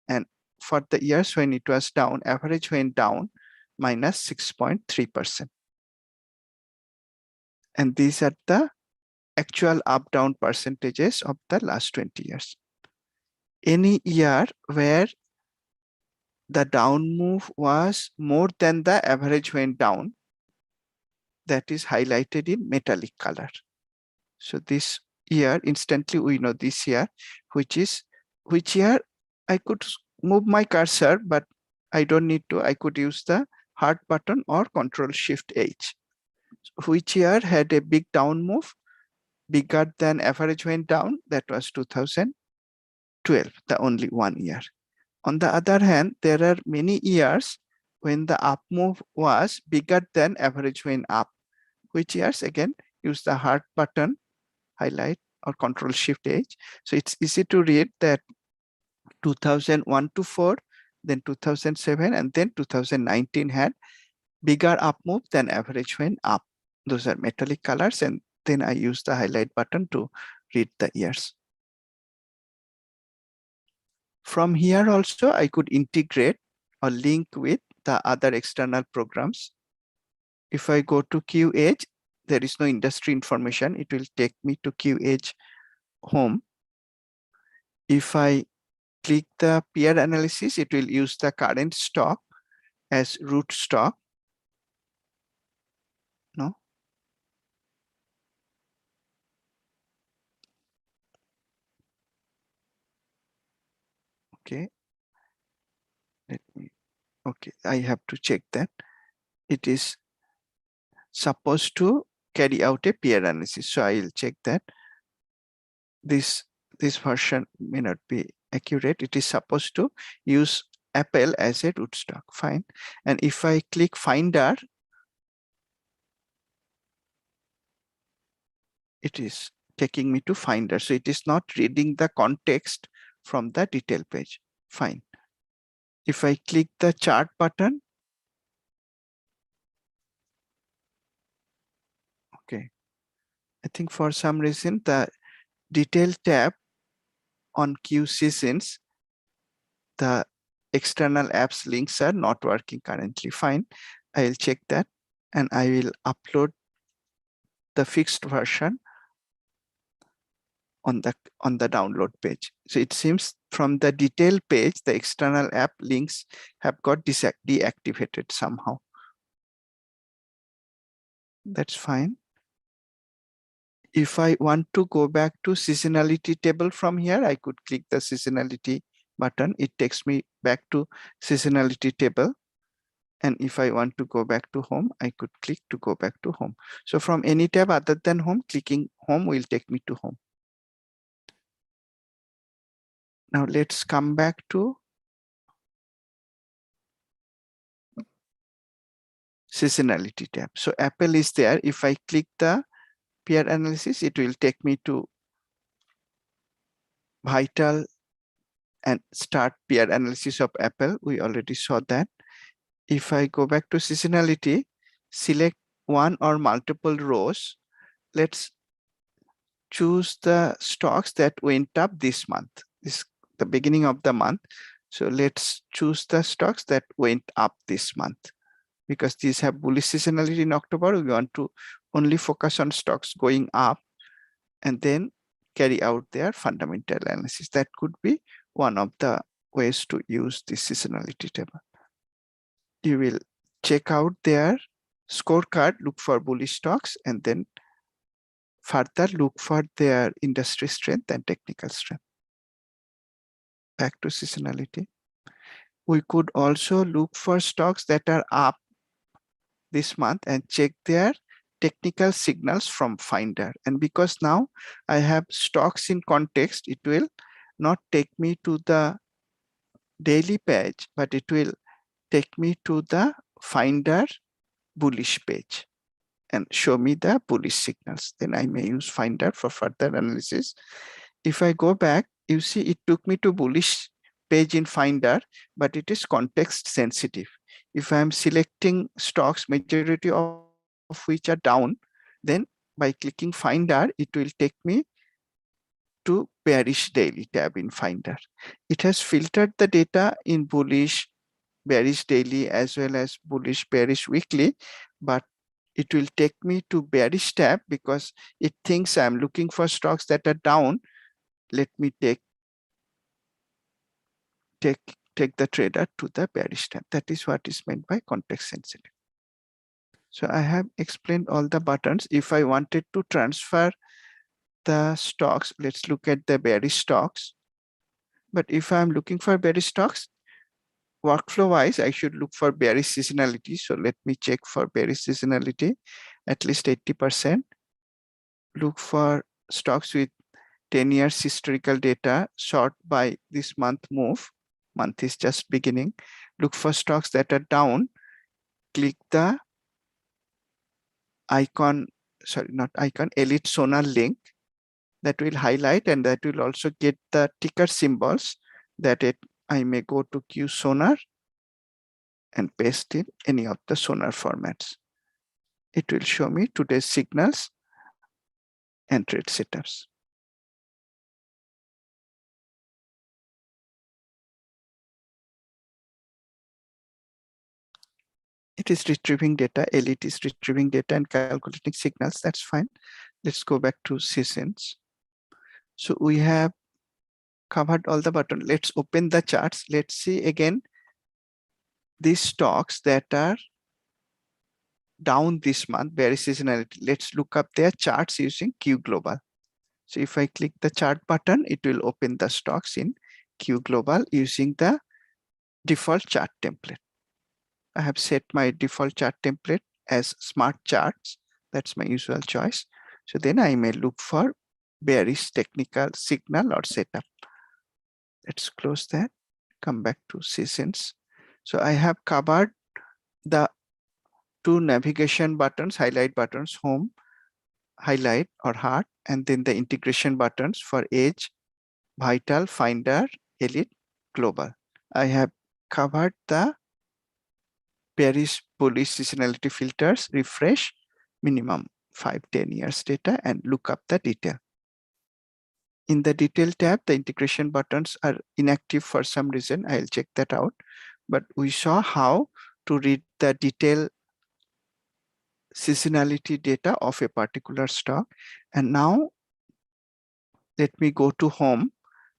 And for the years when it was down, average when down, minus 6.3%. And these are the actual up-down percentages of the last 20 years. Any year where the down move was more than the average went down, that is highlighted in metallic color. So this year, instantly we know this year, which year I could move my cursor, but I don't need to. I could use the heart button or Control Shift H. Which year had a big down move, bigger than average went down? That was 2012, the only one year. On the other hand, there are many years when the up move was bigger than average went up. Which years? Again, use the heart button, highlight or Control Shift H. So it's easy to read that 2001 to 4, then 2007, and then 2019 had bigger up move than average went up. Those are metallic colors, and then I use the highlight button to read the years. From here also, I could integrate or link with the other external programs. If I go to QEdge, there is no industry information. It will take me to QEdge home. If I click the peer analysis, it will use the current stock as root stock. No. Okay. Let me. Okay, I have to check that. It is supposed to carry out a peer analysis. So I'll check that. This version may not be accurate. It is supposed to use Apple as a rootstock. Fine. And if I click Finder, it is taking me to Finder. So it is not reading the context from the detail page. Fine. If I click the chart button, okay. I think for some reason the detail tab on Q Seasons, the external apps links are not working currently. Fine. I'll check that and I will upload the fixed version on the download page. So it seems from the detail page, the external app links have got deactivated somehow. That's fine. If I want to go back to seasonality table from here, I could click the seasonality button. It takes me back to seasonality table. And if I want to go back to home, I could click to go back to home. So from any tab other than home, clicking home will take me to home. Now let's come back to seasonality tab. So Apple is there. If I click the peer analysis, it will take me to vital and start peer analysis of Apple. We already saw that. If I go back to seasonality, select one or multiple rows. Let's choose the stocks that went up this month. This is the beginning of the month. So let's choose the stocks that went up this month. Because these have bullish seasonality in October, we want to only focus on stocks going up and then carry out their fundamental analysis. That could be one of the ways to use the seasonality table. You will check out their scorecard, look for bullish stocks, and then further look for their industry strength and technical strength. Back to seasonality. We could also look for stocks that are up this month and check their technical signals from Finder. And because now I have stocks in context, it will not take me to the daily page, but it will take me to the Finder bullish page and show me the bullish signals. Then I may use Finder for further analysis. If I go back, you see it took me to bullish page in Finder, but it is context sensitive. If I'm selecting stocks, majority of which are down, then by clicking Finder, it will take me to bearish daily tab in Finder. It has filtered the data in bullish, bearish daily as well as bullish, bearish weekly, but it will take me to bearish tab because it thinks I'm looking for stocks that are down. Let me take the trader to the bearish tab. That is what is meant by context sensitive. So I have explained all the buttons. If I wanted to transfer the stocks, let's look at the bearish stocks. But if I'm looking for bearish stocks, workflow wise, I should look for bearish seasonality. So let me check for bearish seasonality, at least 80%. Look for stocks with 10 years historical data, short by this month move. Month is just beginning. Look for stocks that are down. Click the icon, sorry, not icon, Elite Sonar link that will highlight, and that will also get the ticker symbols that I may go to Q Sonar and paste in any of the Sonar formats. It will show me today's signals and trade setups. It is retrieving data, Elite is retrieving data and calculating signals, that's fine. Let's go back to seasons. So we have covered all the button. Let's open the charts. Let's see again these stocks that are down this month, bearish seasonality. Let's look up their charts using Q Global. So if I click the chart button, it will open the stocks in Q Global using the default chart template. I have set my default chart template as smart charts. That's my usual choice. So then I may look for bearish technical signal or setup. Let's close that, come back to seasons. So I have covered the two navigation buttons, highlight buttons, home, highlight or heart, and then the integration buttons for Edge, Vital, Finder, Elite, Global. I have covered the bearish bullish seasonality filters, refresh, minimum 5-10 years data, and look up the detail. In the detail tab, the integration buttons are inactive for some reason. I'll check that out. But we saw how to read the detail seasonality data of a particular stock. And now let me go to home,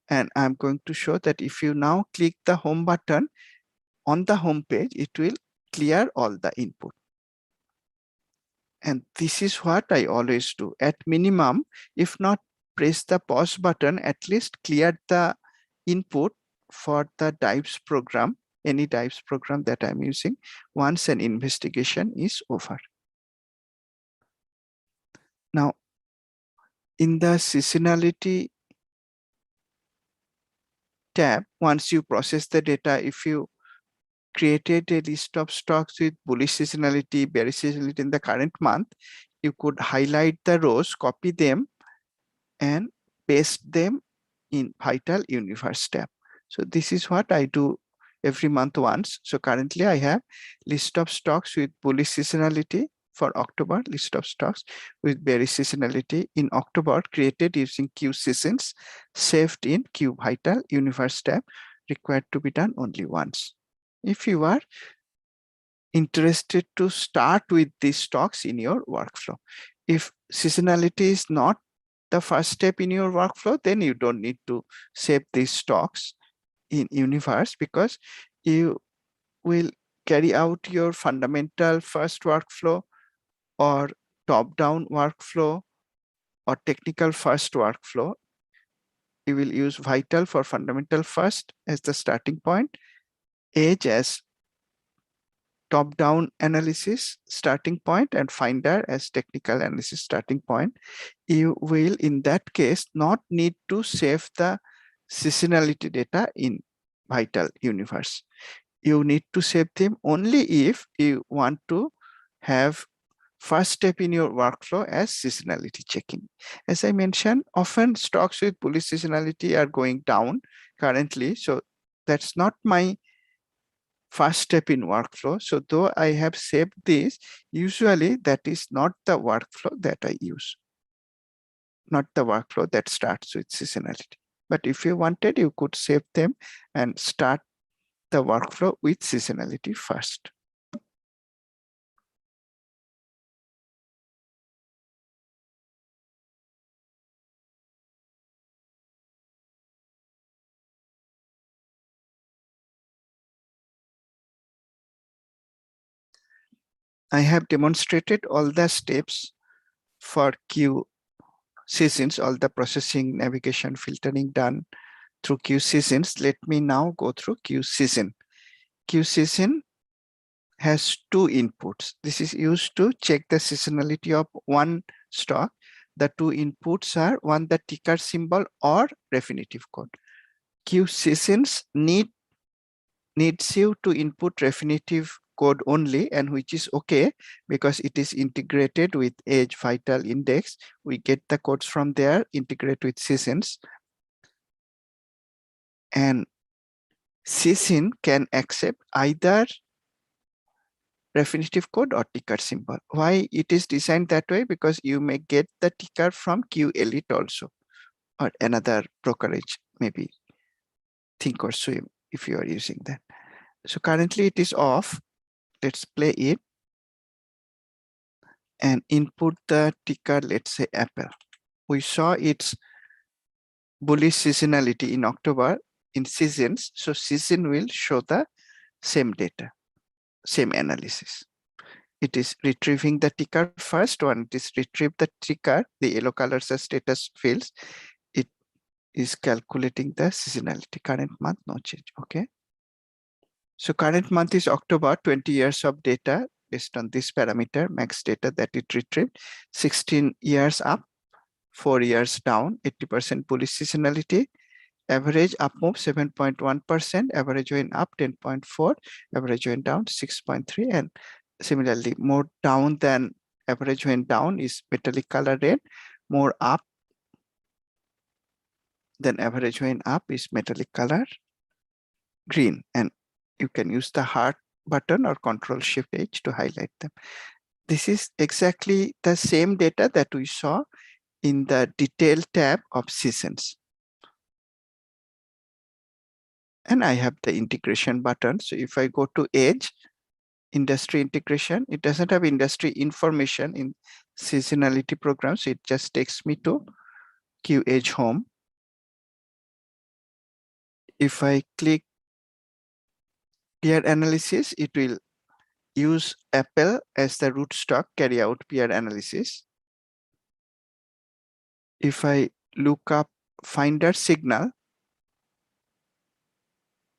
and I'm going to show that if you now click the home button on the home page, it will clear all the input. And this is what I always do. At minimum, if not press the pause button, at least clear the input for the dives program, any dives program that I'm using, once an investigation is over. Now, in the seasonality tab, once you process the data, if you created a list of stocks with bullish seasonality, bearish seasonality in the current month, you could highlight the rows, copy them, and paste them in Vital Universe tab. So this is what I do every month once. So currently I have list of stocks with bullish seasonality for October, list of stocks with bearish seasonality in October created using Q Seasons, saved in Q Vital Universe tab, required to be done only once. If you are interested to start with these stocks in your workflow, if seasonality is not the first step in your workflow, then you don't need to save these stocks in Universe, because you will carry out your fundamental first workflow or top-down workflow or technical first workflow, you will use vital for fundamental first as the starting point, edge as top-down analysis starting point, and finder as technical analysis starting point. You will, in that case, not need to save the seasonality data in vital universe. You need to save them only if you want to have first step in your workflow as seasonality checking. As I mentioned, often stocks with bullish seasonality are going down currently. So that's not my first step in workflow. So though I have saved this, usually that is not the workflow that I use, not the workflow that starts with seasonality. But if you wanted, you could save them and start the workflow with seasonality first. I have demonstrated all the steps for Q seasons, all the processing, navigation, filtering done through Q seasons. Let me now go through Q season. Q season has two inputs. This is used to check the seasonality of one stock. The two inputs are one, the ticker symbol or definitive code. Q seasons needs you to input definitive code only, and which is okay because it is integrated with Edge Vital Index. We get the codes from there, integrate with seasons, and season can accept either definitive code or ticker symbol. Why it is designed that way? Because you may get the ticker from Q Elite also, or another brokerage, maybe Think or Swim if you are using that. So currently it is off. Let's play it and input the ticker, let's say Apple. We saw its bullish seasonality in October in seasons. So season will show the same data, same analysis. It is retrieving the ticker first. When it is retrieved the ticker, the yellow colors are status fields. It is calculating the seasonality. Current month, no change. Okay. So current month is October, 20 years of data based on this parameter, max data that it retrieved, 16 years up, 4 years down, 80% bullish seasonality, average up move 7.1%, average went up 10.4, average went down 6.3, and similarly more down than average went down is metallic color red, more up than average went up is metallic color green, and you can use the heart button or Control Shift H to highlight them. This is exactly the same data that we saw in the detail tab of seasons. And I have the integration button. So if I go to Edge, industry integration, it doesn't have industry information in seasonality programs. So it just takes me to Q Edge Home. If I click peer analysis, it will use Apple as the root stock, carry out peer analysis. If I look up finder signal,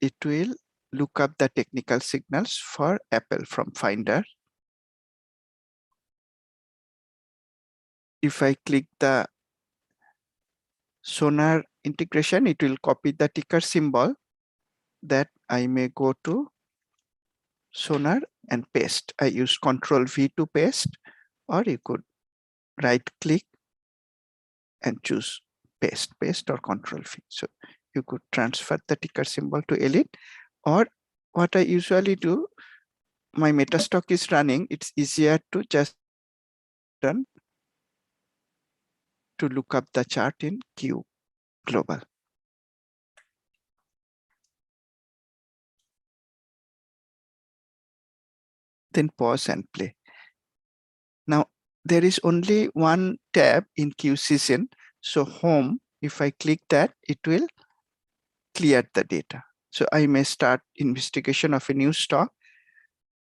it will look up the technical signals for Apple from Finder. If I click the Sonar integration, it will copy the ticker symbol that I may go to Sonar and paste. I use Control V to paste, or you could right click and choose paste or Control V. So you could transfer the ticker symbol to Elite, or what I usually do, my Metastock is running, it's easier to just run to look up the chart in Q Global. Then pause and play. Now, there is only one tab in Q Season. So Home, if I click that, it will clear the data. So I may start investigation of a new stock.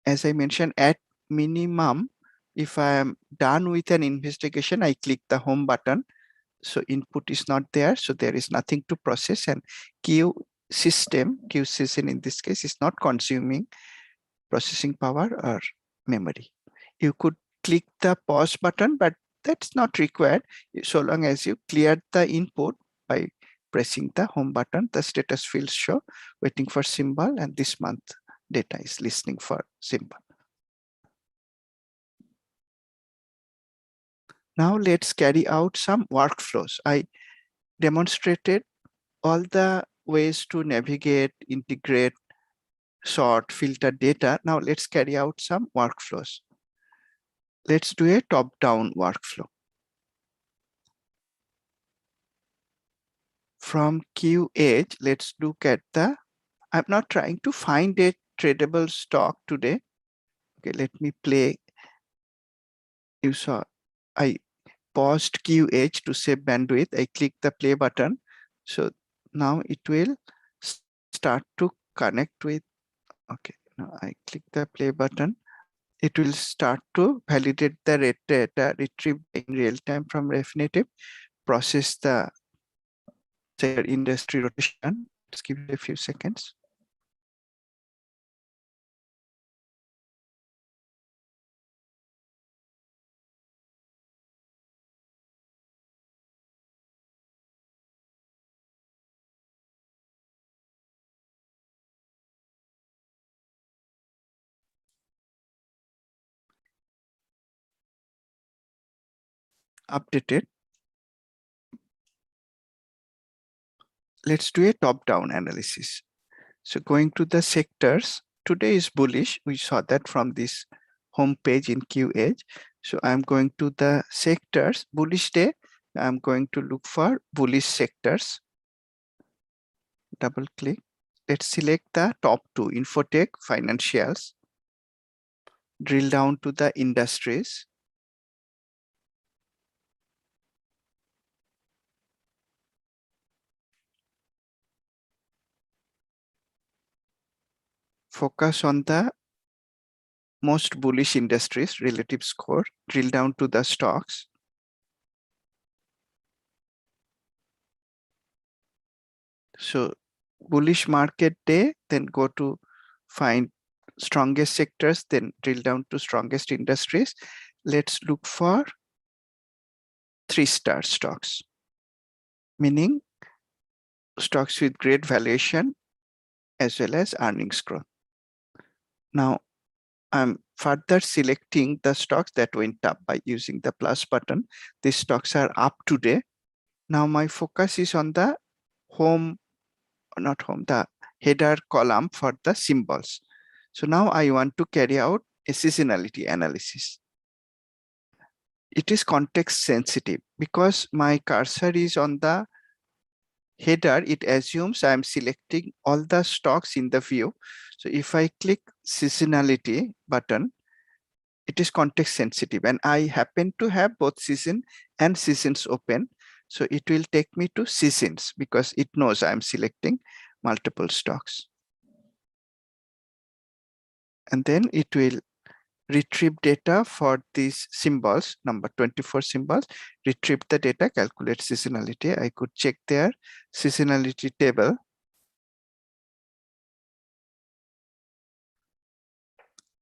as I mentioned, at minimum, if I am done with an investigation, I click the home button. So input is not there. So there is nothing to process, and Q season in this case is not consuming processing power or memory. You could click the pause button, but that's not required. So long as you cleared the input by pressing the home button, the status fields show waiting for symbol, and this month data is listening for symbol. Now let's carry out some workflows. I demonstrated all the ways to navigate, integrate, sort, filter data. Now let's carry out some workflows. Let's do a top-down workflow. From Q edge, let's look at the, I'm not trying to find a tradable stock today. Okay, let me play. You saw I paused Q edge to save bandwidth. I click the play button. So now it will start to connect with, okay, now I click the play button. It will start to validate the rate data retrieved in real time from Refinitiv, process the sector industry rotation. Let's give it a few seconds. Updated. Let's do a top-down analysis. So going to the sectors, today is bullish. We saw that from this home page in QH. So I'm going to the sectors, bullish day. I'm going to look for bullish sectors. Double click. Let's select the top two, infotech, financials. Drill down to the industries. Focus on the most bullish industries, relative score. Drill down to the stocks. So bullish market day, then go to find strongest sectors, then drill down to strongest industries. Let's look for 3-star stocks, meaning stocks with great valuation as well as earnings growth. Now I'm further selecting the stocks that went up by using the plus button. These stocks are up today. Now my focus is on the the header column for the symbols. So now I want to carry out a seasonality analysis. It is context sensitive because my cursor is on the header. It assumes I'm selecting all the stocks in the view. So if I click seasonality button, it is context sensitive, and I happen to have both season and seasons open. So it will take me to seasons because it knows I'm selecting multiple stocks. And then it will retrieve data for these symbols, number 24 symbols, retrieve the data, calculate seasonality. I could check their seasonality table.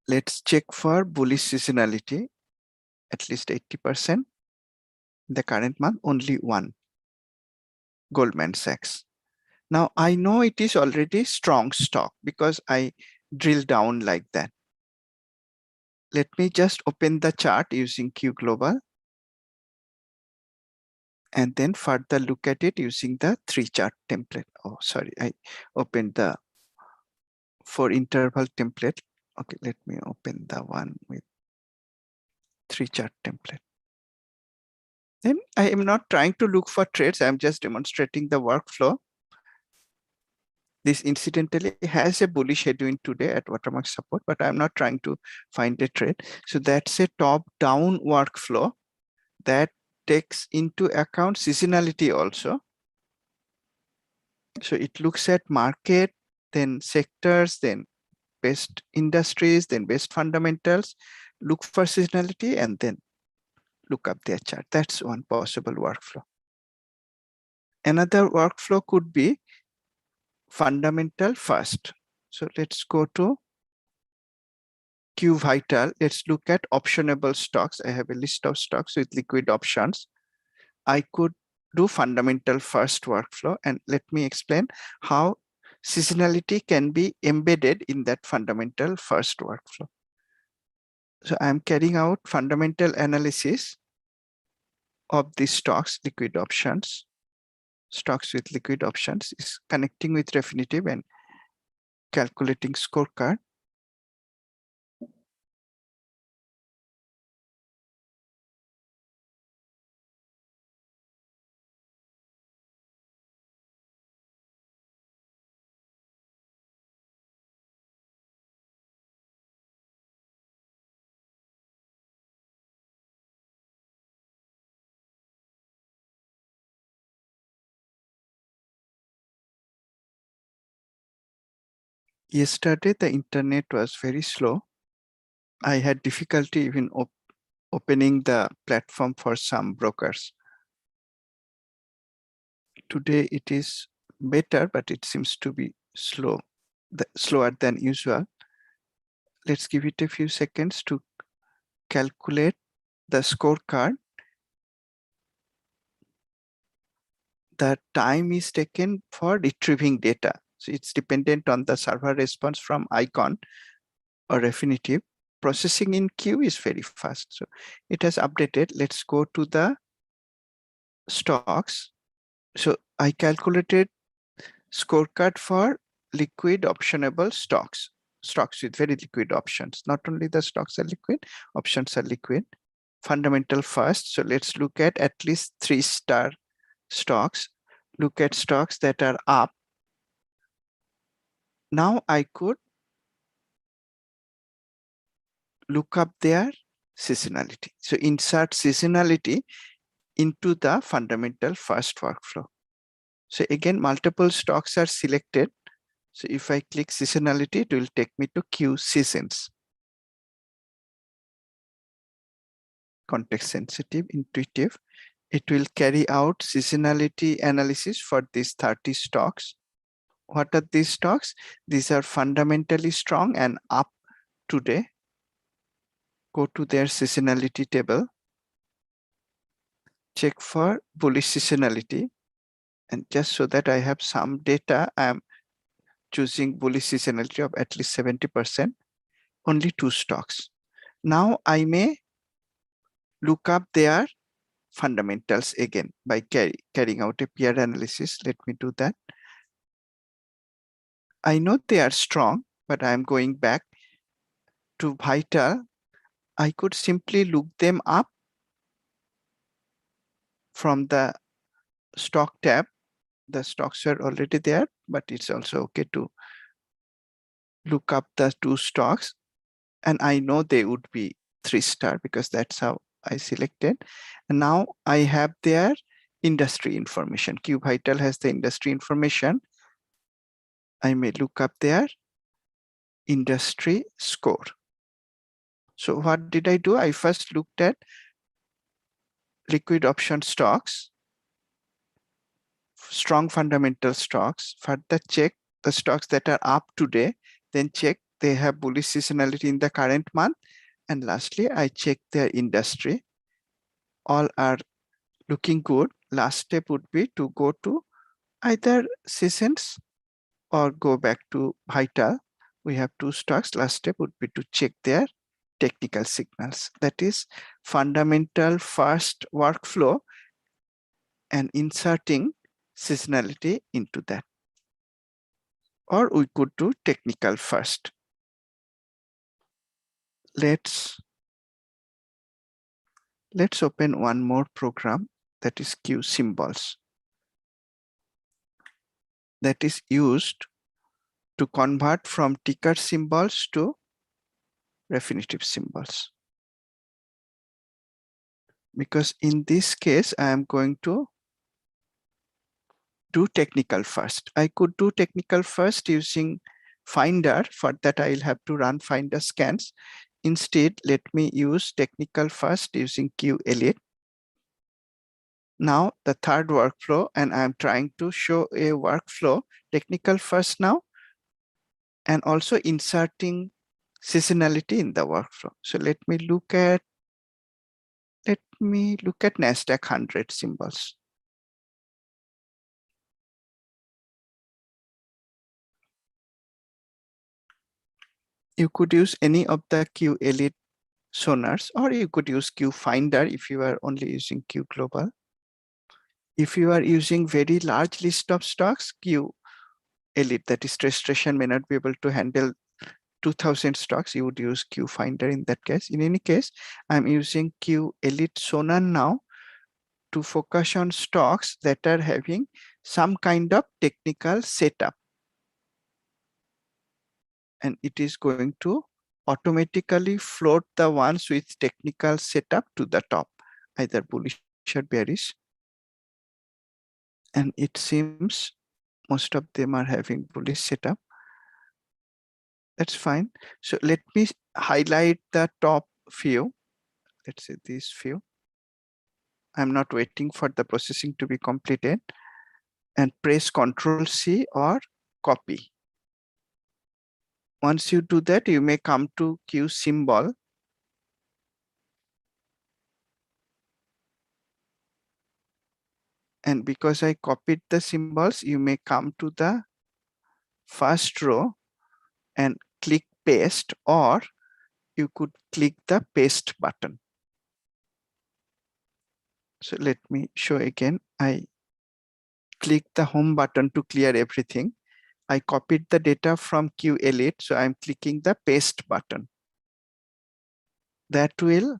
Let's check for bullish seasonality, at least 80%. In the current month, only one, Goldman Sachs. Now I know it is already strong stock because I drill down like that. Let me just open the chart using Q Global and then further look at it using the 3-chart template. Oh, sorry, I opened the 4-interval template. Okay, let me open the one with 3-chart template. Then I am not trying to look for trades. I'm just demonstrating the workflow. This incidentally has a bullish headwind today at watermark support, but I'm not trying to find a trade. So that's a top-down workflow that takes into account seasonality also. So it looks at market, then sectors, then best industries, then best fundamentals, look for seasonality, and then look up their chart. That's one possible workflow. Another workflow could be fundamental first. So let's go to Q Vital. Let's look at optionable stocks. I have a list of stocks with liquid options. I could do fundamental first workflow, and let me explain how seasonality can be embedded in that fundamental first workflow. So I'm carrying out fundamental analysis of these stocks, liquid options. Stocks with liquid options is connecting with Refinitiv and calculating scorecard. Yesterday, the internet was very slow. I had difficulty even opening the platform for some brokers. Today it is better, but it seems to be slower than usual. Let's give it a few seconds to calculate the scorecard. The time is taken for retrieving data. So it's dependent on the server response from Icon or Refinitiv. Processing in queue is very fast. So it has updated. Let's go to the stocks. So I calculated scorecard for liquid optionable stocks with very liquid options. Not only the stocks are liquid, options are liquid. Fundamental first. So let's look at least 3-star stocks. Look at stocks that are up. Now I could look up their seasonality. So insert seasonality into the fundamental first workflow. So again, multiple stocks are selected. So if I click seasonality, it will take me to Q seasons. Context sensitive, intuitive. It will carry out seasonality analysis for these 30 stocks. What are these stocks? These are fundamentally strong and up today. Go to their seasonality table. Check for bullish seasonality. And just so that I have some data, I am choosing bullish seasonality of at least 70%. Only 2 stocks. Now I may look up their fundamentals again by carrying out a peer analysis. Let me do that. I know they are strong, but I'm going back to Vital. I could simply look them up from the stock tab. The stocks are already there, but it's also okay to look up the 2 stocks. And I know they would be 3-star because that's how I selected. And now I have their industry information. Q Vital has the industry information. I may look up their industry score. So what did I do? I first looked at liquid option stocks, strong fundamental stocks, further check the stocks that are up today, then check they have bullish seasonality in the current month. And lastly, I check their industry. All are looking good. Last step would be to go to either Seasons or go back to Vital. We have 2 stocks. Last step would be to check their technical signals. That is fundamental first workflow and inserting seasonality into that. Or we could do technical first. Let's open one more program, that is Q symbols, that is used to convert from ticker symbols to Refinitiv symbols. Because in this case, I am going to do technical first. I could do technical first using Finder. For that, I'll have to run Finder scans. Instead, let me use technical first using QElite. Now the third workflow, and I'm trying to show a workflow, technical first now, and also inserting seasonality in the workflow. So let me look at NASDAQ 100 symbols. You could use any of the QElite sonars, or you could use QFinder if you are only using QGlobal. If you are using very large list of stocks, QElite, that is registration, may not be able to handle 2000 stocks, you would use QFinder in that case. In any case, I'm using QElite Sonar now to focus on stocks that are having some kind of technical setup. And it is going to automatically float the ones with technical setup to the top, either bullish or bearish. And it seems most of them are having bullish setup. That's fine. So let me highlight the top few. Let's say this few. I'm not waiting for the processing to be completed, and press Ctrl C or copy. Once you do that, you may come to Q symbol. And because I copied the symbols, you may come to the first row and click paste, or you could click the paste button. So let me show again. I click the home button to clear everything. I copied the data from QElite, so I'm clicking the paste button. That will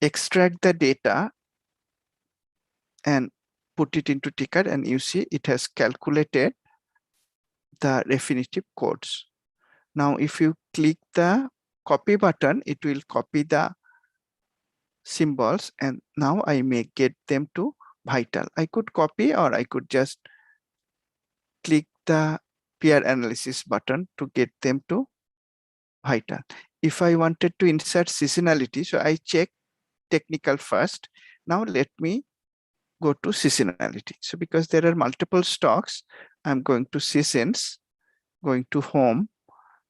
extract the data and put it into ticker, and you see it has calculated the definitive codes. Now, if you click the copy button, it will copy the symbols, and now I may get them to Vital. I could copy, or I could just click the peer analysis button to get them to Vital. If I wanted to insert seasonality, so I check technical first. Now let me go to seasonality. So because there are multiple stocks, I'm going to seasons, going to home,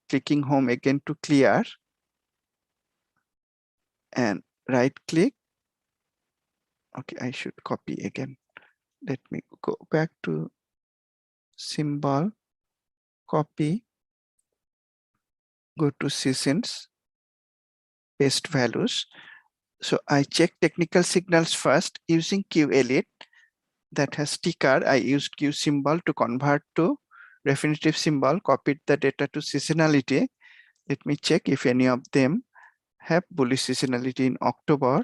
clicking home again to clear, and right click. Okay, I should copy again. Let me go back to symbol, copy, go to seasons, paste values. So I check technical signals first using QElite that has ticker. I used Q symbol to convert to definitive symbol, copied the data to seasonality. Let me check if any of them have bullish seasonality in October.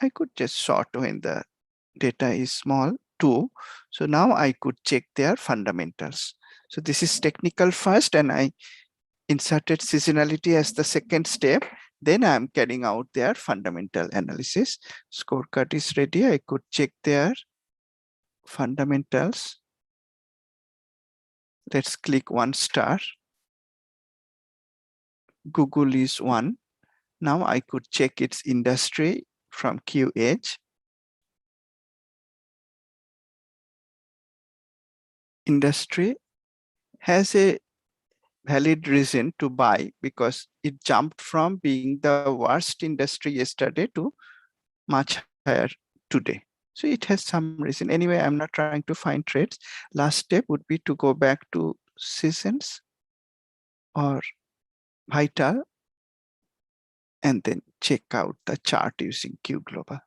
I could just sort when the data is small too. So now I could check their fundamentals. So this is technical first, and I inserted seasonality as the second step. Then I'm carrying out their fundamental analysis. Scorecard is ready. I could check their fundamentals. Let's click 1 star. Google is 1. Now I could check its industry from QH. Industry has a valid reason to buy because it jumped from being the worst industry yesterday to much higher today. So it has some reason. Anyway, I'm not trying to find trades. Last step would be to go back to seasons or Vital and then check out the chart using Q Global.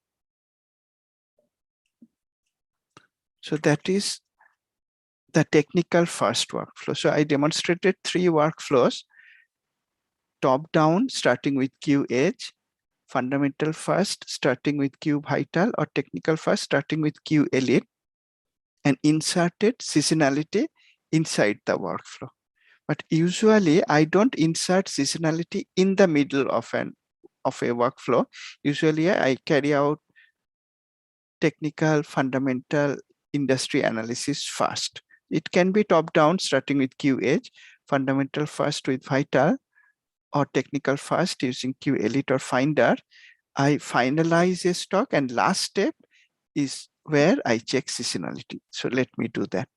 So that is the technical first workflow. So I demonstrated 3 workflows: top down starting with Q edge, fundamental first starting with Q Vital, or technical first starting with Q Elite, and inserted seasonality inside the workflow. But usually I don't insert seasonality in the middle of a workflow. Usually I carry out technical fundamental industry analysis first. It can be top down, starting with Q edge, fundamental first with vital, or technical first using Q elite or finder. I finalize a stock, and last step is where I check seasonality. So let me do that.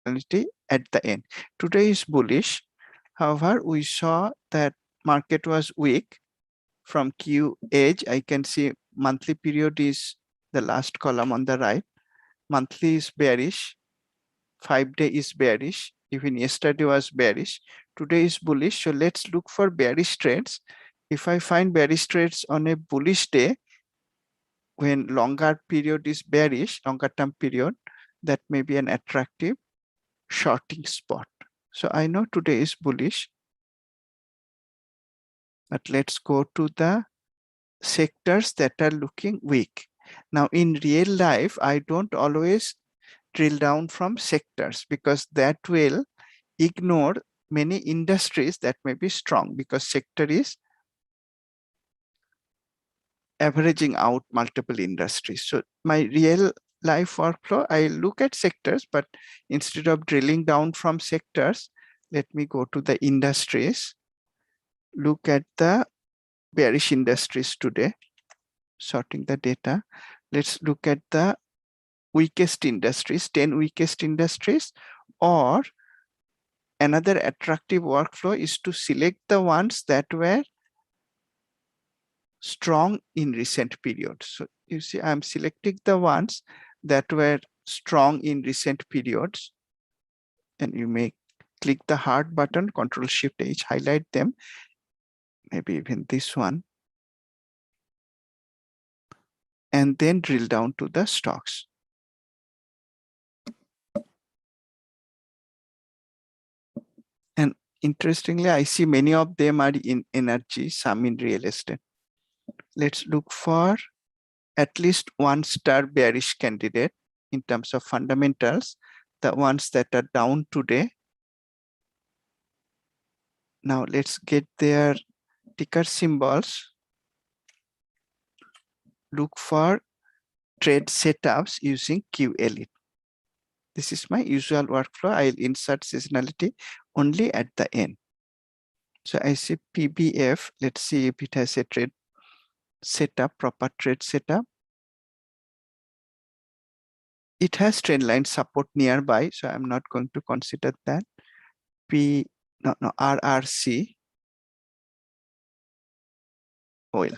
At the end. Today is bullish. However, we saw that market was weak. From Q edge, I can see monthly period is the last column on the right. Monthly is bearish. 5-day is bearish. Even yesterday was bearish. Today is bullish. So let's look for bearish trades. If I find bearish trades on a bullish day, when longer period is bearish, longer term period, that may be an attractive shorting spot. So I know today is bullish, but let's go to the sectors that are looking weak. Now in real life, I don't always drill down from sectors because that will ignore many industries that may be strong, because sector is averaging out multiple industries. So my real life workflow, I look at sectors, but instead of drilling down from sectors, let me go to the industries, look at the bearish industries today, sorting the data. Let's look at the weakest industries, 10 weakest industries, or another attractive workflow is to select the ones that were strong in recent periods. So you see, I'm selecting the ones that were strong in recent periods, and you may click the heart button, Control Shift H, highlight them, maybe even this one, and then drill down to the stocks. And interestingly, I see many of them are in energy, some in real estate. Let's look for at least one star bearish candidate in terms of fundamentals, the ones that are down today. Now let's get their ticker symbols. Look for trade setups using Q elite. This is my usual workflow. I'll insert seasonality only at the end. So I see PBF. Let's see if it has a trade setup, proper trade setup. It has trend line support nearby, so I'm not going to consider that. RRC oil.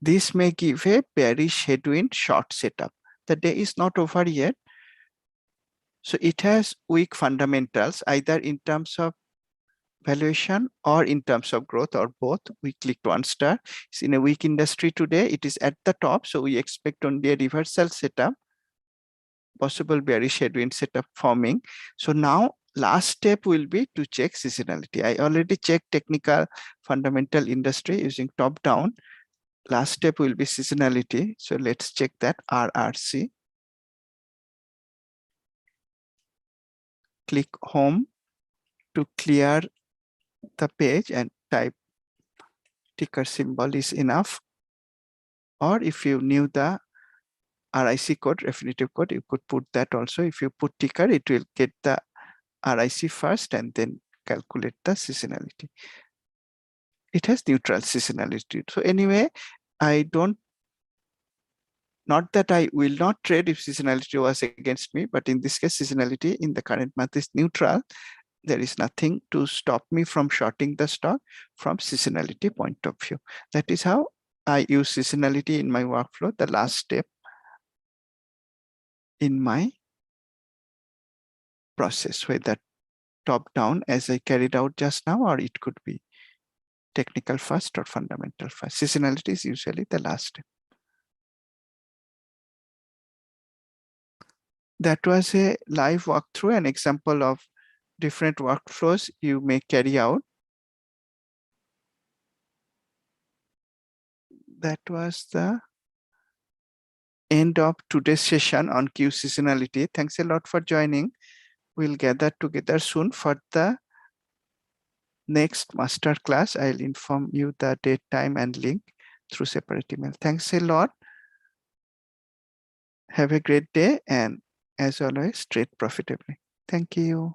This may give a bearish headwind short setup. The day is not over yet. So it has weak fundamentals, either in terms of valuation or in terms of growth, or both. We clicked one star. It's in a weak industry today. It is at the top, so we expect only a reversal setup, possible bearish headwind setup forming. So now last step will be to check seasonality. I already checked technical fundamental industry using top down. Last step will be seasonality. So let's check that RRC. Click home to clear the page and type ticker symbol is enough. Or if you knew the RIC code, definitive code, you could put that also. If you put ticker, it will get the RIC first and then calculate the seasonality. It has neutral seasonality. So anyway, not that I will not trade if seasonality was against me, but in this case, seasonality in the current month is neutral. There is nothing to stop me from shorting the stock from seasonality point of view. That is how I use seasonality in my workflow, the last step in my process, whether top down as I carried out just now, or it could be technical first or fundamental first. Seasonality is usually the last step. That was a live walkthrough, an example of different workflows you may carry out. That was the end of today's session on Q seasonality. Thanks a lot for joining. We'll gather together soon for the next master class. I'll inform you the date, time, and link through separate email. Thanks a lot. Have a great day, and as always, trade profitably. Thank you.